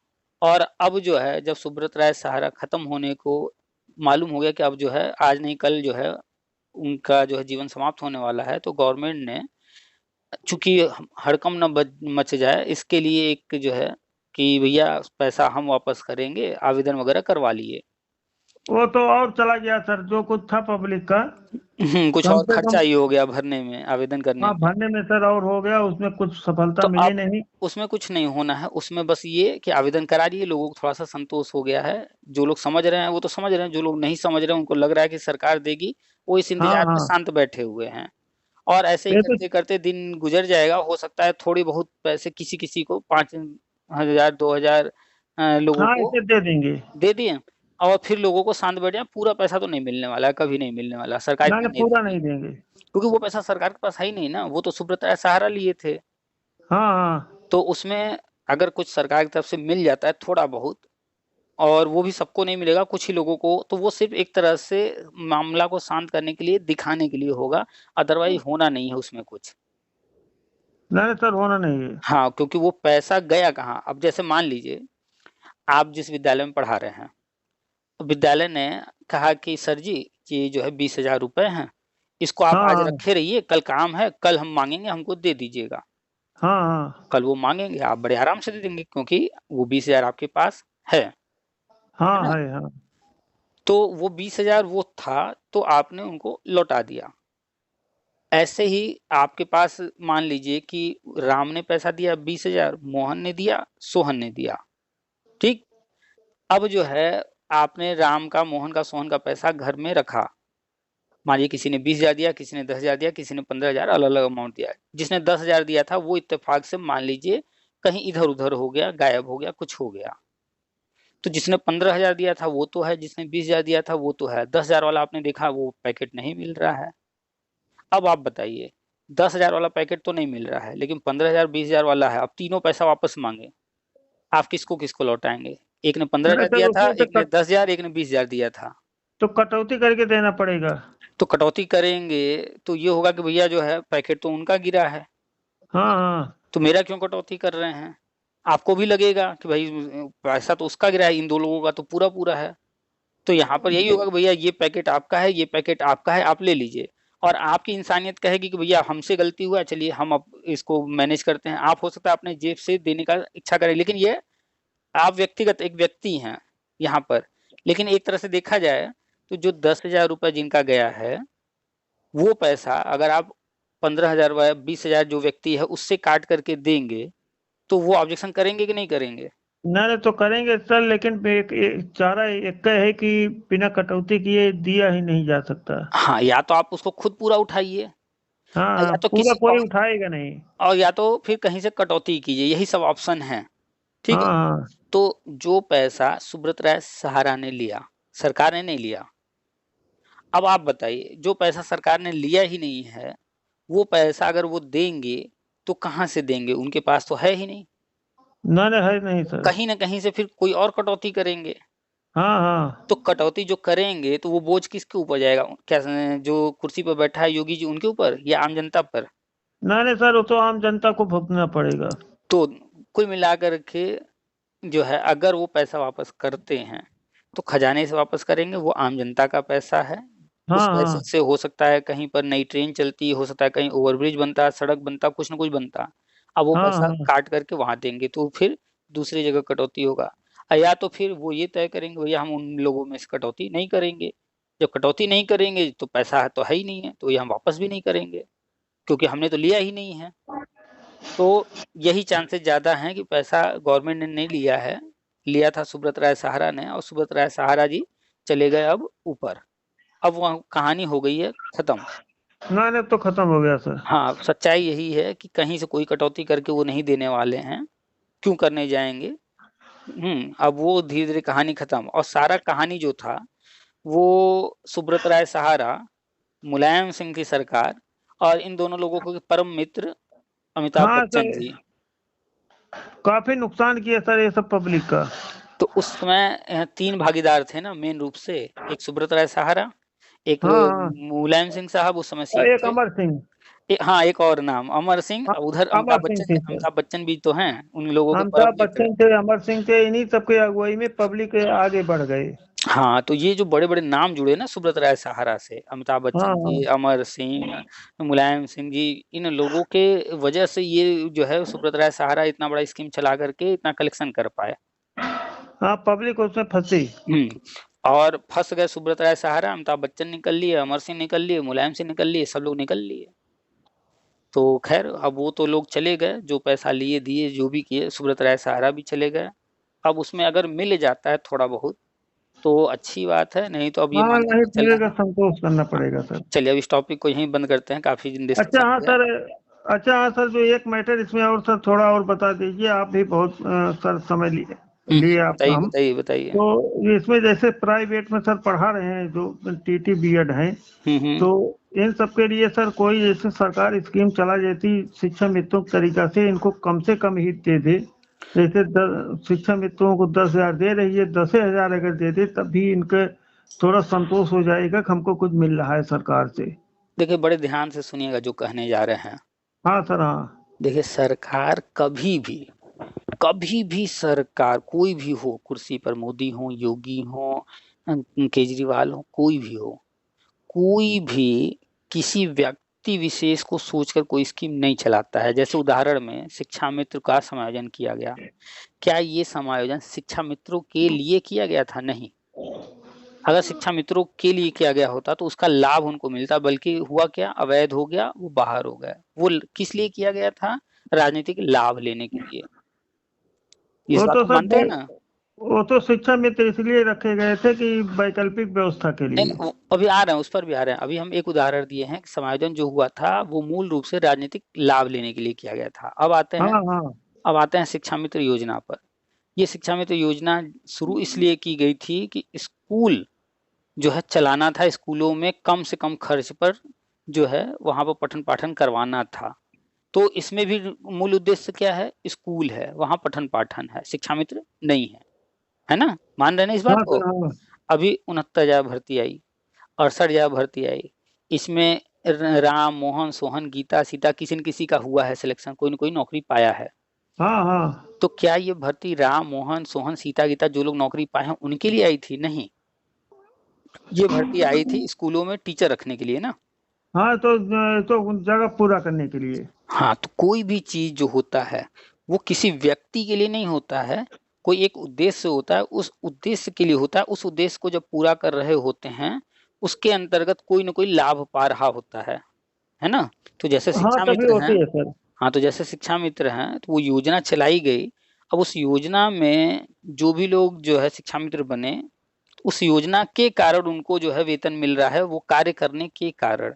और अब जो है जब सुब्रत राय सहारा खत्म होने को मालूम हो गया कि अब जो है आज नहीं कल जो है उनका जो है जीवन समाप्त होने वाला है, तो गवर्नमेंट ने, चूंकि हड़कंप न मच जाए इसके लिए, एक जो है कि भैया पैसा हम वापस करेंगे, आवेदन वगैरह करवा लिए। वो तो और चला गया सर, जो कुछ था पब्लिक का, कुछ कम और से खर्चा कम। ही हो गया भरने में, आवेदन करने हाँ, में। भरने में सर और हो गया, उसमें कुछ सफलता तो मिली अब नहीं। उसमें कुछ नहीं होना है, उसमें बस ये कि आवेदन करा दिए, लोगों को थोड़ा सा संतोष हो गया है। जो लोग समझ रहे हैं वो तो समझ रहे हैं, जो लोग नहीं समझ रहे हैं उनको लग रहा है कि सरकार देगी, वो इस हाँ इंतजार में हाँ। शांत बैठे हुए हैं। और ऐसे ही ये तो। करते करते दिन गुजर जाएगा, हो सकता है थोड़ी बहुत पैसे किसी किसी को 5,000 2,000 लोगों हाँ, को इसे दे देंगे। दे दिए। और फिर लोगों को शांत बैठ जाए, पूरा पैसा तो नहीं मिलने वाला है, कभी नहीं मिलने वाला, सरकार ना इतना ना, नहीं पूरा देगी। नहीं देंगे। क्योंकि वो पैसा सरकार के पास है ही नहीं ना, वो तो सुब्रत राय सहारा लिए थे। हाँ हाँ। तो उसमें अगर कुछ सरकार की तरफ से मिल जाता है थोड़ा बहुत, और वो भी सबको नहीं मिलेगा, कुछ ही लोगों को, तो वो सिर्फ एक तरह से मामला को शांत करने के लिए, दिखाने के लिए होगा। अदरवाइज होना नहीं है उसमें कुछ। ना ना सर, होना नहीं है। हाँ, क्योंकि वो पैसा गया कहाँ? अब जैसे मान लीजिए आप जिस विद्यालय में पढ़ा रहे हैं, तो विद्यालय ने कहा कि सर जी ये जो है 20,000 रुपए हैं, इसको आप हाँ आज हाँ। रखे रहिए, कल काम है, कल हम मांगेंगे, हमको दे दीजिएगा। हाँ हाँ। कल वो मांगेंगे, आप बड़े आराम से दे देंगे, क्योंकि वो 20,000 आपके पास है हाँ ना? है हाँ। तो वो 20,000 वो था, तो आपने उनको लौटा दिया। ऐसे ही आपके पास मान लीजिए कि राम ने पैसा दिया 20,000, मोहन ने दिया, सोहन ने दिया, ठीक। अब जो है आपने राम का, मोहन का, सोहन का पैसा घर में रखा। मानिए किसी ने 20,000 दिया, किसी ने 10,000 दिया, किसी ने 15,000, अलग अलग अमाउंट दिया। जिसने 10,000 दिया था वो इत्तेफाक से मान लीजिए कहीं इधर उधर हो गया, गायब हो गया, कुछ हो गया। तो जिसने 15,000 दिया था वो तो है, जिसने 20,000 दिया था वो तो है, 10,000 वाला आपने देखा वो पैकेट नहीं मिल रहा है। अब आप बताइए, 10,000 वाला पैकेट तो नहीं मिल रहा है, लेकिन 15,000 20,000 वाला है, अब तीनों पैसा वापस मांगे, आप किसको किसको लौटाएंगे? एक ने पंद्रह नहीं हजार सर, दिया था, उसमें तो एक ने 10,000, एक ने 20,000 दिया था। तो कटौती करके देना पड़ेगा। तो कटौती करेंगे तो ये होगा कि भैया जो है पैकेट तो उनका गिरा है। हाँ हाँ। तो मेरा क्यों कटौती कर रहे हैं? आपको भी लगेगा कि भाई पैसा तो उसका गिरा है, इन 2 लोगों का तो पूरा-पूरा है। तो यहाँ पर यही होगा कि भैया ये पैकेट आपका है, ये पैकेट आपका है, आप ले लीजिए। और आपकी इंसानियत कहेगी कि भैया हमसे गलती हुआ है, चलिए हम अब इसको मैनेज करते हैं। आप हो सकता है अपने जेब से देने का इच्छा करें, लेकिन ये आप व्यक्तिगत एक व्यक्ति हैं यहाँ पर। लेकिन एक तरह से देखा जाए तो जो 10,000 रुपए जिनका गया है, वो पैसा अगर आप 15,000 व 20,000 जो व्यक्ति है उससे काट करके देंगे, तो वो ऑब्जेक्शन करेंगे कि नहीं करेंगे? नहीं तो करेंगे सर, लेकिन एक चारा एक है कि बिना कटौती किए दिया ही नहीं जा सकता। हाँ, या तो आप उसको खुद पूरा उठाइए, हाँ, या तो पूरा किसी कोई उठाएगा नहीं। और या तो फिर कहीं से कटौती कीजिए, यही सब ऑप्शन है। ठीक है? हाँ हाँ। तो जो पैसा सुब्रत राय सहारा ने लिया, सरकार ने नहीं लिया। अब आप बताइए, जो पैसा सरकार ने लिया ही नहीं है, वो पैसा अगर वो देंगे तो कहाँ से देंगे? उनके पास तो है ही नहीं। ना ना, है नहीं सर। कहीं न कहीं से फिर कोई और कटौती करेंगे। हाँ हाँ। तो कटौती जो करेंगे तो वो बोझ किसके ऊपर जाएगा? क्या जो कुर्सी पर बैठा है योगी जी उनके ऊपर या आम जनता पर? ना नहीं सर, वो तो आम जनता को भुगतना पड़ेगा। तो कुल मिलाकर के जो है अगर वो पैसा वापस करते हैं तो खजाने से वापस करेंगे, वो आम जनता का पैसा है। उस हाँ पैसे हाँ। से हो सकता है कहीं पर नई ट्रेन चलती, हो सकता है कहीं ओवरब्रिज बनता, सड़क बनता, कुछ ना कुछ बनता। अब वो हाँ पैसा हाँ। काट करके वहां देंगे तो फिर दूसरी जगह कटौती होगा। या तो फिर वो ये तय करेंगे भैया हम उन लोगों में से कटौती नहीं करेंगे। जब कटौती नहीं करेंगे तो पैसा तो है ही नहीं है, तो ये हम वापस भी नहीं करेंगे क्योंकि हमने तो लिया ही नहीं है। तो यही चांसेस ज़्यादा हैं कि पैसा गवर्नमेंट ने नहीं लिया है, लिया था सुब्रत राय सहारा ने, और सुब्रत राय सहारा जी चले गए अब ऊपर। अब वह कहानी हो गई है खत्म। ना ना, तो खत्म हो गया सर। हाँ, सच्चाई यही है कि कहीं से कोई कटौती करके वो नहीं देने वाले हैं, क्यों करने जाएंगे। अब वो धीरे धीरे कहानी खत्म, और सारा कहानी जो था वो सुब्रत राय सहारा, मुलायम सिंह की सरकार और इन दोनों लोगों के परम मित्र अमिताभ हाँ बच्चन सर, जी। काफी नुकसान किया सर ये सब पब्लिक का। तो उस समय 3 भागीदार थे ना मेन रूप से, एक सुब्रत राय सहारा, एक हाँ हाँ। मुलायम सिंह साहब उस समय और सीएम एक थे, अमर सिंह। हाँ एक और नाम अमर सिंह, उधर अमर सिंह थे सर। अमिताभ बच्चन भी तो हैं उन लोगों के परम अमिताभ मित्र। बच्चन थे, अमर सिंह थे, इन्हीं सबके अगुवाई में पब्लिक आगे बढ़ गए। हाँ, तो ये जो बड़े बड़े नाम जुड़े ना सुब्रत राय सहारा से, अमिताभ हाँ बच्चन जी, हाँ। अमर सिंह, मुलायम सिंह जी, इन लोगों के वजह से ये जो है सुब्रत राय सहारा इतना बड़ा स्कीम चला करके इतना कलेक्शन कर पाए। हाँ, पब्लिक उसमें फंसी। और फंस गए सुब्रत राय सहारा, अमिताभ बच्चन निकल लिए, अमर सिंह निकल लिए, मुलायम सिंह निकल लिए, सब लोग निकल लिए। तो खैर अब वो तो लोग चले गए, जो पैसा लिए दिए जो भी किए, सुब्रत राय सहारा भी चले गए। अब उसमें अगर मिल जाता है थोड़ा बहुत तो अच्छी बात है, नहीं तो अब ये हाँ, मान नहीं करके चलना मिलेगा, है। संतोष करना हाँ, पड़ेगा सर। चलिए अब इस टॉपिक को यहीं बंद करते हैं, काफी अच्छा डिस्कशन हाँ हो गया। सर। अच्छा हाँ सर, जो एक मैटर इसमें और सर थोड़ा और बता दीजिए, आप भी बहुत सर समय लिए लिए आपका बताइए हम। बताइए बताइए। तो इसमें जैसे प्राइवेट में सर पढ़ा रहे हैं जो टीटी बीएड हैं, हम्म। तो इन सब के लिए सर कोई जैसे सरकार स्कीम चला देती शिक्षा मित्रों के तरीका से, इनको कम से कम ही दे दे। जैसे शिक्षा मित्रों को 10,000 दे रही है, 10,000 अगर दे दे तब भी इनके थोड़ा संतोष हो जाएगा कि हमको कुछ मिल रहा है सरकार से। देखिए बड़े ध्यान से सुनिएगा जो कहने जा रहे हैं। हाँ सर हाँ। देखिए सरकार कभी भी सरकार कोई भी हो, कुर्सी पर मोदी हो, योगी हो, केजरीवाल हो, कोई भी हो, कोई भी किसी व्यक्ति विशेष को सोचकर कोई स्कीम नहीं चलाता है। जैसे उदाहरण में शिक्षा मित्र का समायोजन किया गया, क्या ये समायोजन शिक्षा मित्रों के लिए किया गया था? नहीं। अगर शिक्षा मित्रों के लिए किया गया होता तो उसका लाभ उनको मिलता, बल्कि हुआ क्या, अवैध हो गया, वो बाहर हो गया। वो किस लिए किया गया था? राजनीतिक लाभ लेने के लिए। इस वो बात तो को मानते हैं सर, ना? वो तो शिक्षा मित्र इसलिए रखे गए थे कि वैकल्पिक व्यवस्था के नहीं, लिए। अभी आ रहे हैं, उस पर भी आ रहे हैं। अभी हम एक उदाहरण दिए हैं कि समायोजन जो हुआ था वो मूल रूप से राजनीतिक लाभ लेने के लिए किया गया था। हाँ हाँ। अब आते हैं शिक्षा मित्र योजना पर। ये शिक्षा मित्र योजना शुरू इसलिए की गई थी कि स्कूल जो है चलाना था, स्कूलों में कम से कम खर्च पर जो है वहां पर पठन पाठन करवाना था। तो इसमें भी मूल उद्देश्य क्या है? स्कूल है, वहां पठन पाठन है, शिक्षा मित्र नहीं है। है ना? मान रहे ना इस बात हाँ को? सर हाँ। अभी 69,000 भर्ती आई, 68,000 भर्ती आई, इसमें राम, मोहन, सोहन, गीता, सीता, किसी न किसी का हुआ है सिलेक्शन, कोई न कोई नौकरी पाया है। हाँ हाँ तो क्या ये भर्ती राम, मोहन, सोहन, सीता, गीता जो लोग नौकरी पाए हैं उनके लिए आई थी? नहीं, ये भर्ती आई थी स्कूलों में टीचर रखने के लिए ना। हाँ, तो जगह पूरा करने के लिए। हाँ, तो कोई भी चीज जो होता है वो किसी व्यक्ति के लिए नहीं होता है, कोई एक उद्देश्य होता है, उस उद्देश्य के लिए होता है। उस उद्देश्य को जब पूरा कर रहे होते हैं उसके अंतर्गत कोई ना कोई लाभ पा रहा होता है ना। तो जैसे हाँ, शिक्षा तभी मित्र हैं, होती है सर। हाँ तो जैसे शिक्षा मित्र हैं तो वो योजना चलाई गई। अब उस योजना में जो भी लोग जो है शिक्षा मित्र बने, उस योजना के कारण उनको जो है वेतन मिल रहा है, वो कार्य करने के कारण।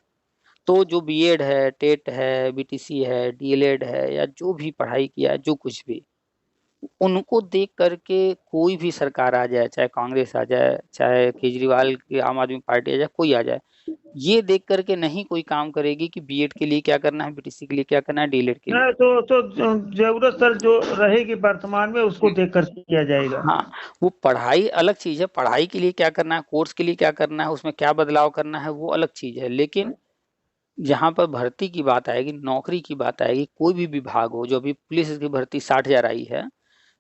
तो जो बीएड है, टेट है, बीटीसी है, डीएलएड है, या जो भी पढ़ाई किया है, जो कुछ भी, उनको देख करके कोई भी सरकार आ जाए, चाहे कांग्रेस आ जाए, चाहे केजरीवाल की आम आदमी पार्टी आ जाए, कोई आ जाए, ये देख करके नहीं कोई काम करेगी कि बीएड के लिए क्या करना है, बीटीसी के लिए क्या करना है, डीएलएड के लिए। नहीं, तो जरूरत सर जो रहेगी वर्तमान में उसको देख कर किया जाएगा। हाँ, वो पढ़ाई अलग चीज है, पढ़ाई के लिए क्या करना है, कोर्स के लिए क्या करना है, उसमें क्या बदलाव करना है, वो अलग चीज है। लेकिन जहां पर भर्ती की बात आएगी, नौकरी की बात आएगी, कोई भी विभाग हो, जो अभी पुलिस की भर्ती 60,000 आई है,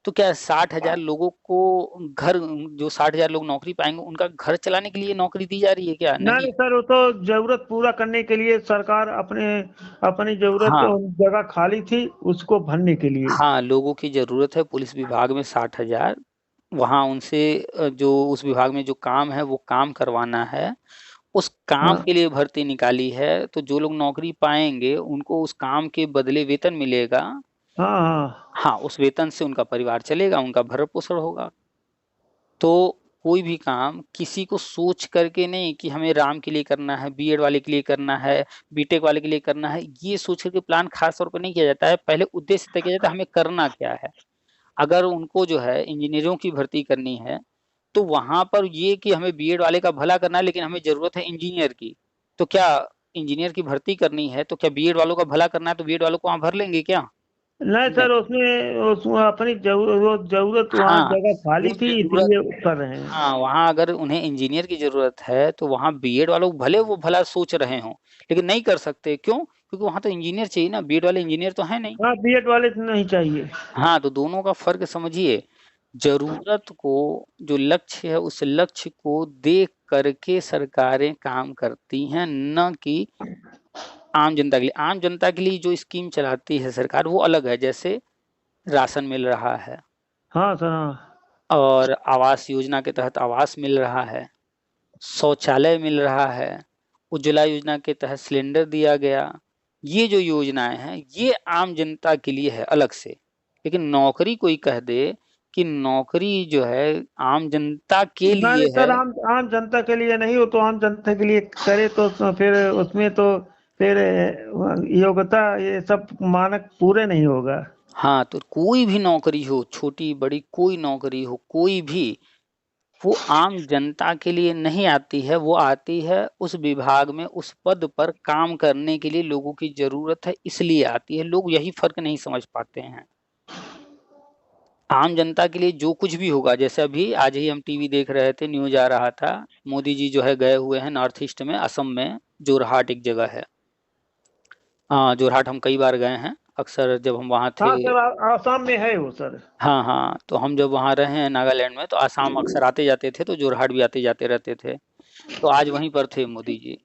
तो क्या 60,000 लोगों को घर, जो 60,000 लोग नौकरी पाएंगे उनका घर चलाने के लिए नौकरी दी जा रही है क्या? नहीं। नहीं सर, वो तो जरूरत पूरा करने के लिए सरकार अपने अपनी जरूरत हाँ, जगह खाली थी उसको भरने के लिए। हाँ, लोगों की जरूरत है पुलिस विभाग में 60,000, वहां उनसे जो उस विभाग में जो काम है वो काम करवाना है, उस काम हाँ के लिए भर्ती निकाली है। तो जो लोग नौकरी पाएंगे उनको उस काम के बदले वेतन मिलेगा। हाँ हाँ हाँ, उस वेतन से उनका परिवार चलेगा, उनका भरण पोषण होगा। तो कोई भी काम किसी को सोच करके नहीं कि हमें राम के लिए करना है, बीएड वाले के लिए करना है, बीटेक वाले के लिए करना है, ये सोच करके प्लान खास तौर पर नहीं किया जाता है। पहले उद्देश्य तय किया जाता है हमें करना क्या है। अगर उनको जो है इंजीनियरों की भर्ती करनी है, तो वहां पर ये कि हमें बीएड वाले का भला करना है लेकिन हमें जरूरत है इंजीनियर की, तो क्या इंजीनियर की भर्ती करनी है तो क्या बीएड वालों का भला करना है तो बीएड वालों को वहां भर लेंगे क्या? नहीं नहीं। सर, उसमें अपनी जरूरत वहाँ हाँ, जगह खाली वो थी जरूरत, इसलिए कर रहे हैं। हाँ वहाँ अगर उन्हें इंजीनियर की जरूरत है तो वहाँ बीएड वालों को भले वो भला सोच रहे हों लेकिन नहीं कर सकते। क्यों? क्योंकि वहाँ तो इंजीनियर चाहिए ना, बीएड वाले इंजीनियर तो है नहीं। हाँ, बीएड वाले तो नहीं चाहिए। हाँ, तो दोनों का फर्क समझिए। जरूरत को, जो लक्ष्य है उस लक्ष्य को देख करके सरकारें काम करती हैं, न कि आम जनता के लिए। आम जनता के लिए जो स्कीम चलाती है सरकार वो अलग है, जैसे राशन मिल रहा है, हाँ सर, हाँ और आवास योजना के तहत आवास मिल रहा है, शौचालय मिल रहा है, उज्ज्वला योजना के तहत सिलेंडर दिया गया। ये जो योजनाएं हैं ये आम जनता के लिए है अलग से। लेकिन नौकरी कोई कह दे कि नौकरी जो है आम जनता के नहीं लिए है, सर, आम आम जनता के लिए नहीं हो तो आम जनता के लिए करे तो फिर उसमें तो फिर योग्यता ये सब मानक पूरे नहीं होगा। हाँ तो कोई भी नौकरी हो, छोटी बड़ी कोई नौकरी हो, कोई भी, वो आम जनता के लिए नहीं आती है, वो आती है उस विभाग में उस पद पर काम करने के लिए लोगों की जरूरत है इसलिए आती है। लोग यही फर्क नहीं समझ पाते हैं। आम जनता के लिए जो कुछ भी होगा, जैसे अभी आज ही हम टीवी देख रहे थे, न्यूज आ रहा था, मोदी जी जो है गए हुए हैं नॉर्थ ईस्ट में, असम में जोरहाट एक जगह है। हाँ, जोरहाट हम कई बार गए हैं, अक्सर जब हम वहाँ थे। हाँ सर, आसाम में है वो सर। हाँ हाँ, तो हम जब वहाँ रहे हैं नागालैंड में तो आसाम अक्सर आते जाते थे, तो जोरहाट भी आते जाते रहते थे। तो आज वहीं पर थे मोदी जी।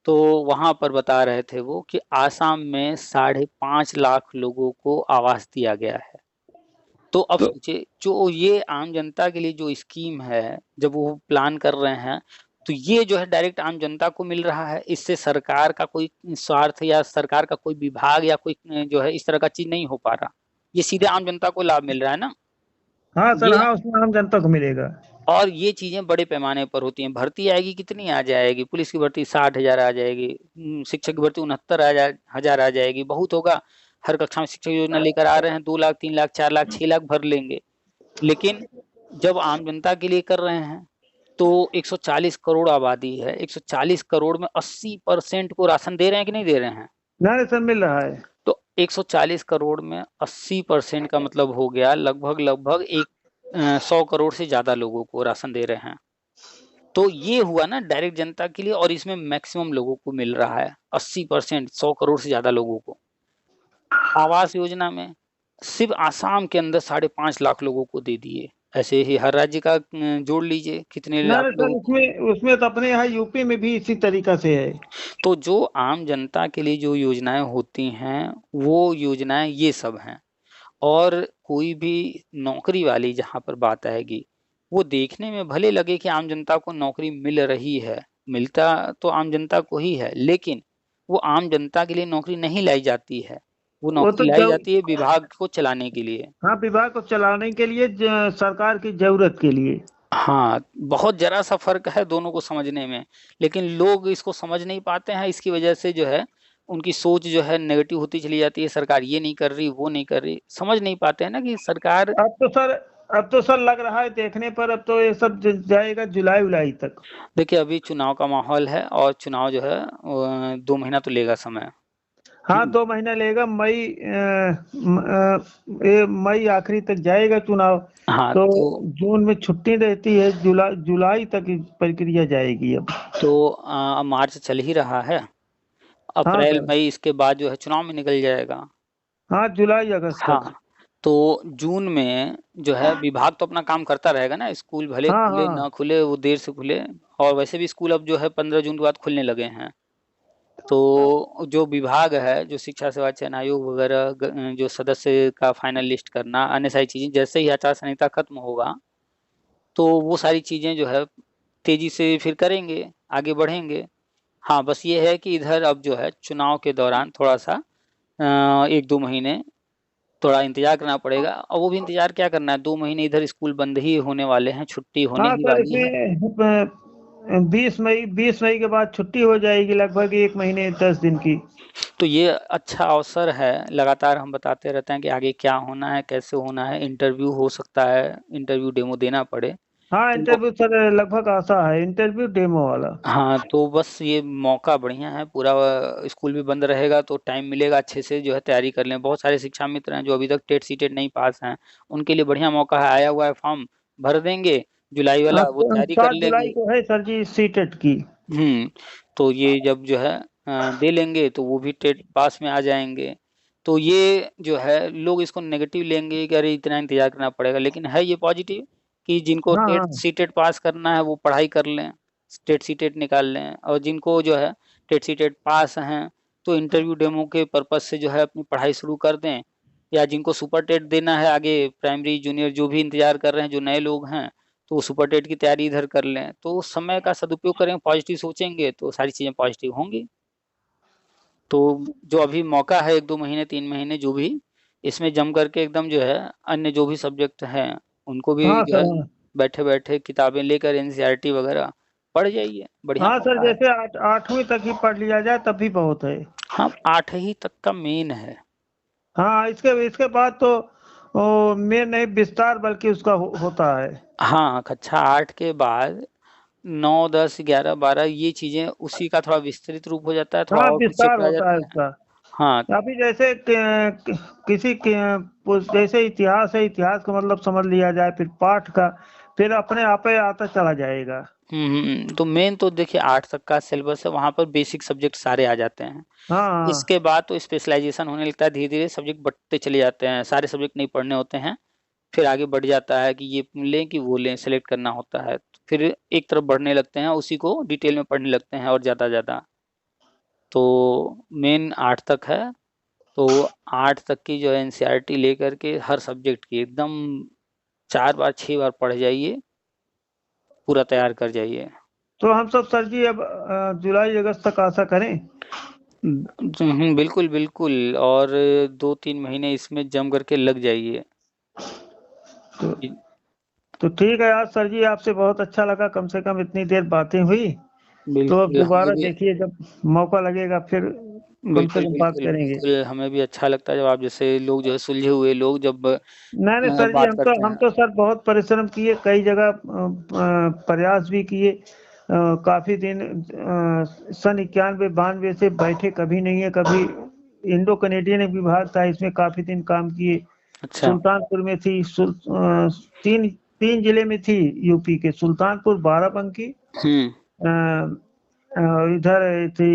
तो वहां पर बता रहे थे वो कि आसाम में 5.5 लाख लोगों को आवास दिया गया है। तो अब तो सोचिए, जो ये आम जनता के लिए जो स्कीम है, जब वो प्लान कर रहे हैं, तो ये जो है डायरेक्ट आम जनता को मिल रहा है। इससे सरकार का कोई स्वार्थ या सरकार का कोई विभाग या कोई जो है इस तरह का चीज नहीं हो पा रहा, ये सीधे आम जनता को लाभ मिल रहा है ना। हाँ सर, ये, हाँ उसमें आम जनता को मिलेगा। और ये चीजें बड़े पैमाने पर होती हैं। भर्ती आएगी कितनी आ जाएगी, पुलिस की भर्ती 60,000 आ जाएगी, शिक्षक की भर्ती 69,000 आ जाएगी, बहुत होगा। हर कक्षा में शिक्षक योजना लेकर आ रहे हैं, 2 लाख, 3 लाख, 4 लाख, 6 लाख भर लेंगे। लेकिन जब आम जनता के लिए कर रहे हैं तो 140 करोड़ आबादी है, 140 करोड़ में 80% को राशन दे रहे हैं कि नहीं दे रहे हैं? नहीं सर, मिल रहा है। तो 140 करोड़ में 80% का मतलब हो गया लगभग लगभग 100 करोड़ से ज्यादा लोगों को राशन दे रहे हैं। तो ये हुआ ना डायरेक्ट जनता के लिए, और इसमें मैक्सिमम लोगों को मिल रहा है, 80%, 100 करोड़ से ज्यादा लोगों को। आवास योजना में सिर्फ आसाम के अंदर 5.5 लाख लोगों को दे दिए। ऐसे ही हर राज्य का जोड़ लीजिए कितने ना लाख सर, लोगों को। उसमें उसमें तो अपने यहाँ यूपी में भी इसी तरीका से है। तो जो आम जनता के लिए जो योजनाएं होती हैं, वो योजनाएं ये सब हैं। और कोई भी नौकरी वाली जहां पर बात आएगी, वो देखने में भले लगे कि आम जनता को नौकरी मिल रही है, मिलता तो आम जनता को ही है, लेकिन वो आम जनता के लिए नौकरी नहीं लाई जाती है, वो वो तो नौकरी लाई जब, जाती है विभाग को चलाने के लिए। हाँ, विभाग को चलाने के लिए, सरकार की जरूरत के लिए। हाँ, बहुत जरा सा फर्क है दोनों को समझने में, लेकिन लोग इसको समझ नहीं पाते हैं। इसकी वजह से जो है उनकी सोच जो है नेगेटिव होती चली जाती है, सरकार ये नहीं कर रही, वो नहीं कर रही, समझ नहीं पाते हैं ना कि सरकार। अब तो सर अब तो सर लग रहा है देखने पर, अब तो ये सब जाएगा जुलाई उलाई तक। देखिए अभी चुनाव का माहौल है, और चुनाव जो है 2 महीना तो लेगा समय। हाँ, 2 महीना लेगा। ये मई आखिरी तक जाएगा चुनाव। हाँ तो तो जून में छुट्टी रहती है, जुलाई जुलाई तक प्रक्रिया जाएगी अब। मार्च चल ही रहा है, हाँ अप्रैल सर। मई इसके बाद जो है चुनाव में निकल जाएगा। हाँ, जुलाई अगस्त तक। हाँ, तो जून में जो है विभाग तो अपना काम करता रहेगा ना, स्कूल भले हाँ खुले हाँ। ना खुले, वो देर से खुले। और वैसे भी स्कूल अब जो है 15 जून के बाद खुलने लगे हैं। तो जो विभाग है, जो शिक्षा सेवा चयन आयोग वगैरह जो सदस्य का फाइनल लिस्ट करना, अन्य सारी चीजें, जैसे ही आचार संहिता खत्म होगा तो वो सारी चीजें जो है तेजी से फिर करेंगे, आगे बढ़ेंगे। हाँ, बस ये है कि इधर अब जो है चुनाव के दौरान थोड़ा सा 1-2 महीने थोड़ा इंतजार करना पड़ेगा, और वो भी इंतजार क्या करना है, 2 महीने इधर स्कूल बंद ही होने वाले हैं, छुट्टी होने हाँ ही सर, वाली है। इसमें 20 मई के बाद छुट्टी हो जाएगी, लगभग 1 महीने 10 दिन की। तो ये अच्छा अवसर है, लगातार हम बताते रहते हैं कि आगे क्या होना है, कैसे होना है, इंटरव्यू हो सकता है, इंटरव्यू डेमो देना पड़े। हाँ, तो इंटरव्यू सर लगभग आसा है, इंटरव्यू डेमो वाला। हाँ, तो बस ये मौका बढ़िया है, पूरा स्कूल भी बंद रहेगा तो टाइम मिलेगा अच्छे से जो है तैयारी कर लें। बहुत सारे शिक्षा मित्र हैं जो अभी तक टेट सीटेट नहीं पास हैं, उनके लिए बढ़िया मौका है, आया हुआ है फॉर्म, भर देंगे, जुलाई वाला हाँ, वो तो तैयारी कर 7 जुलाई लेंगे। को है सर जी सीटेट की। तो ये जब जो है दे लेंगे तो वो भी टेट पास में आ जाएंगे। तो ये जो है लोग इसको नेगेटिव लेंगे कि अरे इतना इंतजार करना पड़ेगा, लेकिन है ये पॉजिटिव कि जिनको हाँ टेट हाँ। सीटेट पास करना है वो पढ़ाई कर लें, टेट सीटेट निकाल लें, और जिनको जो है टेट सीटेट पास हैं तो इंटरव्यू डेमो के पर्पज से जो है अपनी पढ़ाई शुरू कर दें। या जिनको सुपर टेट देना है आगे, प्राइमरी जूनियर जो भी इंतजार कर रहे हैं, जो नए लोग हैं, तो सुपर टेट की तैयारी इधर कर लें। तो उस समय का सदुपयोग करें, पॉजिटिव सोचेंगे तो सारी चीजें पॉजिटिव होंगी। तो जो अभी मौका है 1-2 महीने 3 महीने जो भी, इसमें जम करके एकदम जो है अन्य जो भी सब्जेक्ट हैं उनको भी हाँ जो सर। है हाँ बैठे बैठे किताबें लेकर एनसीईआरटी वगैरह पढ़ जाइए, बढ़िया हाँ सर, मौका है। जैसे 8वीं तक ही पढ़ लिया जाए तब भी बहुत है। हाँ, 8 ही तक का मेन है। हाँ, इसके इसके बाद तो मेन नहीं, विस्तार बल्कि उसका होता है। हाँ, कक्षा 8 के बाद 9, 10, 11, 12 ये चीजें उसी का थोड़ा विस्तृत रूप हो जाता है, थोड़ा हाँ, और कुछ विस्तार चैप्टर आ होता है जाते हैं। उसका। हाँ। अभी जैसे किसी जैसे इतिहास है, इतिहास का मतलब समझ लिया जाए, फिर पाठ का, फिर अपने आप ही आता चला जाएगा। तो मेन तो देखिए 8 तक का सिलेबस है, वहां पर बेसिक सब्जेक्ट सारे आ जाते हैं। हाँ हाँ। इसके बाद तो स्पेशलाइजेशन होने लगता है, धीरे धीरे सब्जेक्ट बढ़ते चले जाते हैं, सारे सब्जेक्ट नहीं पढ़ने होते हैं। फिर आगे बढ़ जाता है कि ये लें कि वो लें, सेलेक्ट करना होता है, तो फिर एक तरफ बढ़ने लगते हैं, उसी को डिटेल में पढ़ने लगते हैं और ज़्यादा ज़्यादा। तो मेन 8 तक है। तो 8 तक की जो है एनसीईआरटी लेकर के हर सब्जेक्ट की एकदम 4 बार 6 बार पढ़ जाइए, पूरा तैयार कर जाइए। तो हम सब सर जी अब जुलाई अगस्त तक आशा करें। बिल्कुल बिल्कुल, और 2-3 महीने इसमें जम करके लग जाइए। तो तो ठीक है आज सर जी, आपसे बहुत अच्छा लगा, कम से कम इतनी देर बातें हुई। तो अब बिल्कुल हमें दोबारा भी, देखिए, जब मौका लगेगा फिर कम से बिल्कुल कम बात बिल्कुल करेंगे। बिल्कुल, हमें भी अच्छा लगता है जब आप जैसे लोग जो है सुलझे हुए लोग जब नहीं नहीं सर जी, बात करते हम हैं। तो सर बहुत परिश्रम किए, कई जगह प्रयास भी किए। काफी दिन सन 91-92 से बैठे कभी नहीं है, कभी इंडो कनेडियन एक विभाग था, इसमें काफी दिन काम किए। अच्छा। सुल्तानपुर में थी, तीन तीन जिले में थी यूपी के, सुल्तानपुर, बाराबंकी इधर थी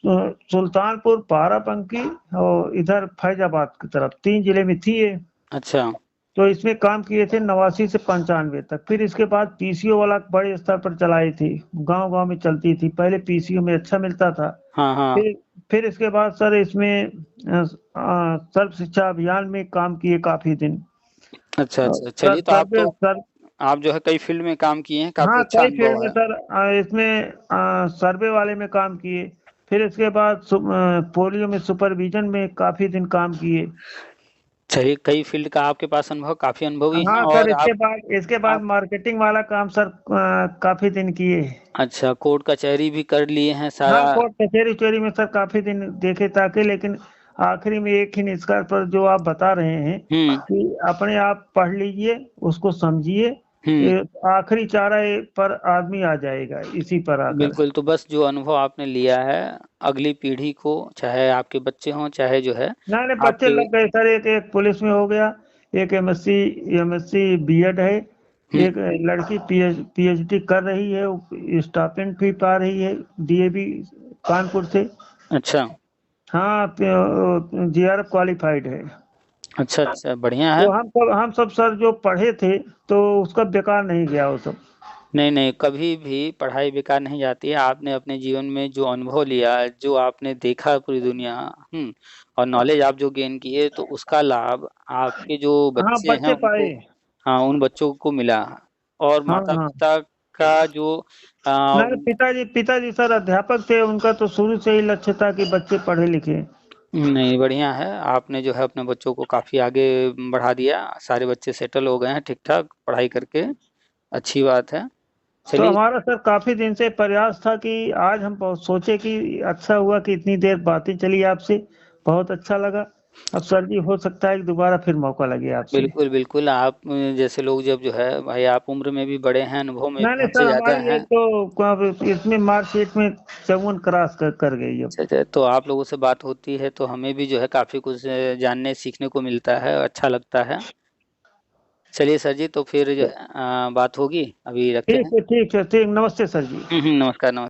सुल्तानपुर, बाराबंकी और इधर फैजाबाद की तरफ 3 जिले में थी ये। अच्छा। तो इसमें काम किए थे 89 से 95 तक। फिर इसके बाद पीसीओ वाला बड़े स्तर पर चलाई थी, गांव-गांव में चलती थी। पहले पीसीओ में अच्छा मिलता था। हाँ, हाँ। फिर इसके बाद सर इसमें सर्व शिक्षा अभियान में काम किए काफी दिन। अच्छा, अच्छा। चलिए तो आप जो है कई फील्ड में काम किए हैं, काफ़ी हाँ, अच्छा कई फील्ड अनुभव में है। सर इसमें सर्वे वाले में काम किए। फिर इसके बाद पोलियो में सुपरविजन में काफी दिन काम किए। चलिए, कई फील्ड का आपके पास अनुभव, काफ़ी अनुभवी हैं हाँ सर, और इसके बाद आप मार्केटिंग वाला काम सर काफी दिन किए। अच्छा, कोर्ट कचहरी भी कर लिए हैं हाँ, सारा। कोर्ट कचहरी उचहरी में सर काफी दिन देखे ताकि, लेकिन आखिरी में एक ही निष्कर्ष पर जो आप बता रहे हैं हुँ, कि अपने आप पढ़ लीजिए, उसको समझिए, हुँ। आखिरी चारा पर आदमी आ जाएगा इसी पर आकर। बिल्कुल, तो बस जो अनुभव आपने लिया है, अगली पीढ़ी को, चाहे आपके बच्चे हों, चाहे जो है नहीं नहीं, बच्चे आपके लग गए सर। एक पुलिस में हो गया, एक एमएससी बीएड है, हुँ, एक लड़की पीएचडी कर रही है, स्टाइपेंड भी पा रही है डीएवी कानपुर से। अच्छा। हाँ, जीआरएफ क्वालिफाइड है। अच्छा, अच्छा, बढ़िया है। तो हम सब सर जो पढ़े थे तो उसका बेकार नहीं गया वो सब। नहीं, नहीं, कभी भी पढ़ाई बेकार नहीं जाती है। आपने अपने जीवन में जो अनुभव लिया, जो आपने देखा पूरी दुनिया, हुँ, और नॉलेज आप जो गेन किए, तो उसका लाभ आपके जो हाँ, बच्चे हैं बच्चे पाए। उनको, हाँ, उन बच्चों को मिला। और हाँ हाँ। माता-पिता का जो नहीं, पिताजी सर अध्यापक थे, उनका तो शुरू से ही लक्ष्य था कि बच्चे पढ़े लिखे। नहीं, बढ़िया है। आपने जो है अपने बच्चों को काफ़ी आगे बढ़ा दिया। सारे बच्चे सेटल हो गए हैं ठीक-ठाक पढ़ाई करके, अच्छी बात है। तो चलिए। हमारा सर काफी दिन से प्रयास था कि आज हम बहुत सोचे कि अच्छा हुआ कि इतनी देर बातें चली आपसे, बहुत अच्छा लगा। अब सर जी हो सकता है कि दोबारा फिर मौका लगे आपसे। बिल्कुल, बिल्कुल, आप जैसे लोग जब जो है भाई, आप उम्र में भी बड़े हैं, अनुभव में नहीं भी नहीं हमसे सर, ज़्यादा हमारी हैं। एज तो अब इसमें मार्कशीट में 54 क्रॉस कर गई अब। अच्छा, अच्छा, तो आप लोगों से बात होती है तो हमें भी जो है काफ़ी कुछ जानने सीखने को मिलता है, अच्छा लगता है। चलिए सर जी, तो फिर जो है बात होगी, अभी रखते हैं। ठीक है, ठीक है, ठीक। नमस्ते सर जी। हुँ, हुँ, नमस्कार, नमस्कार।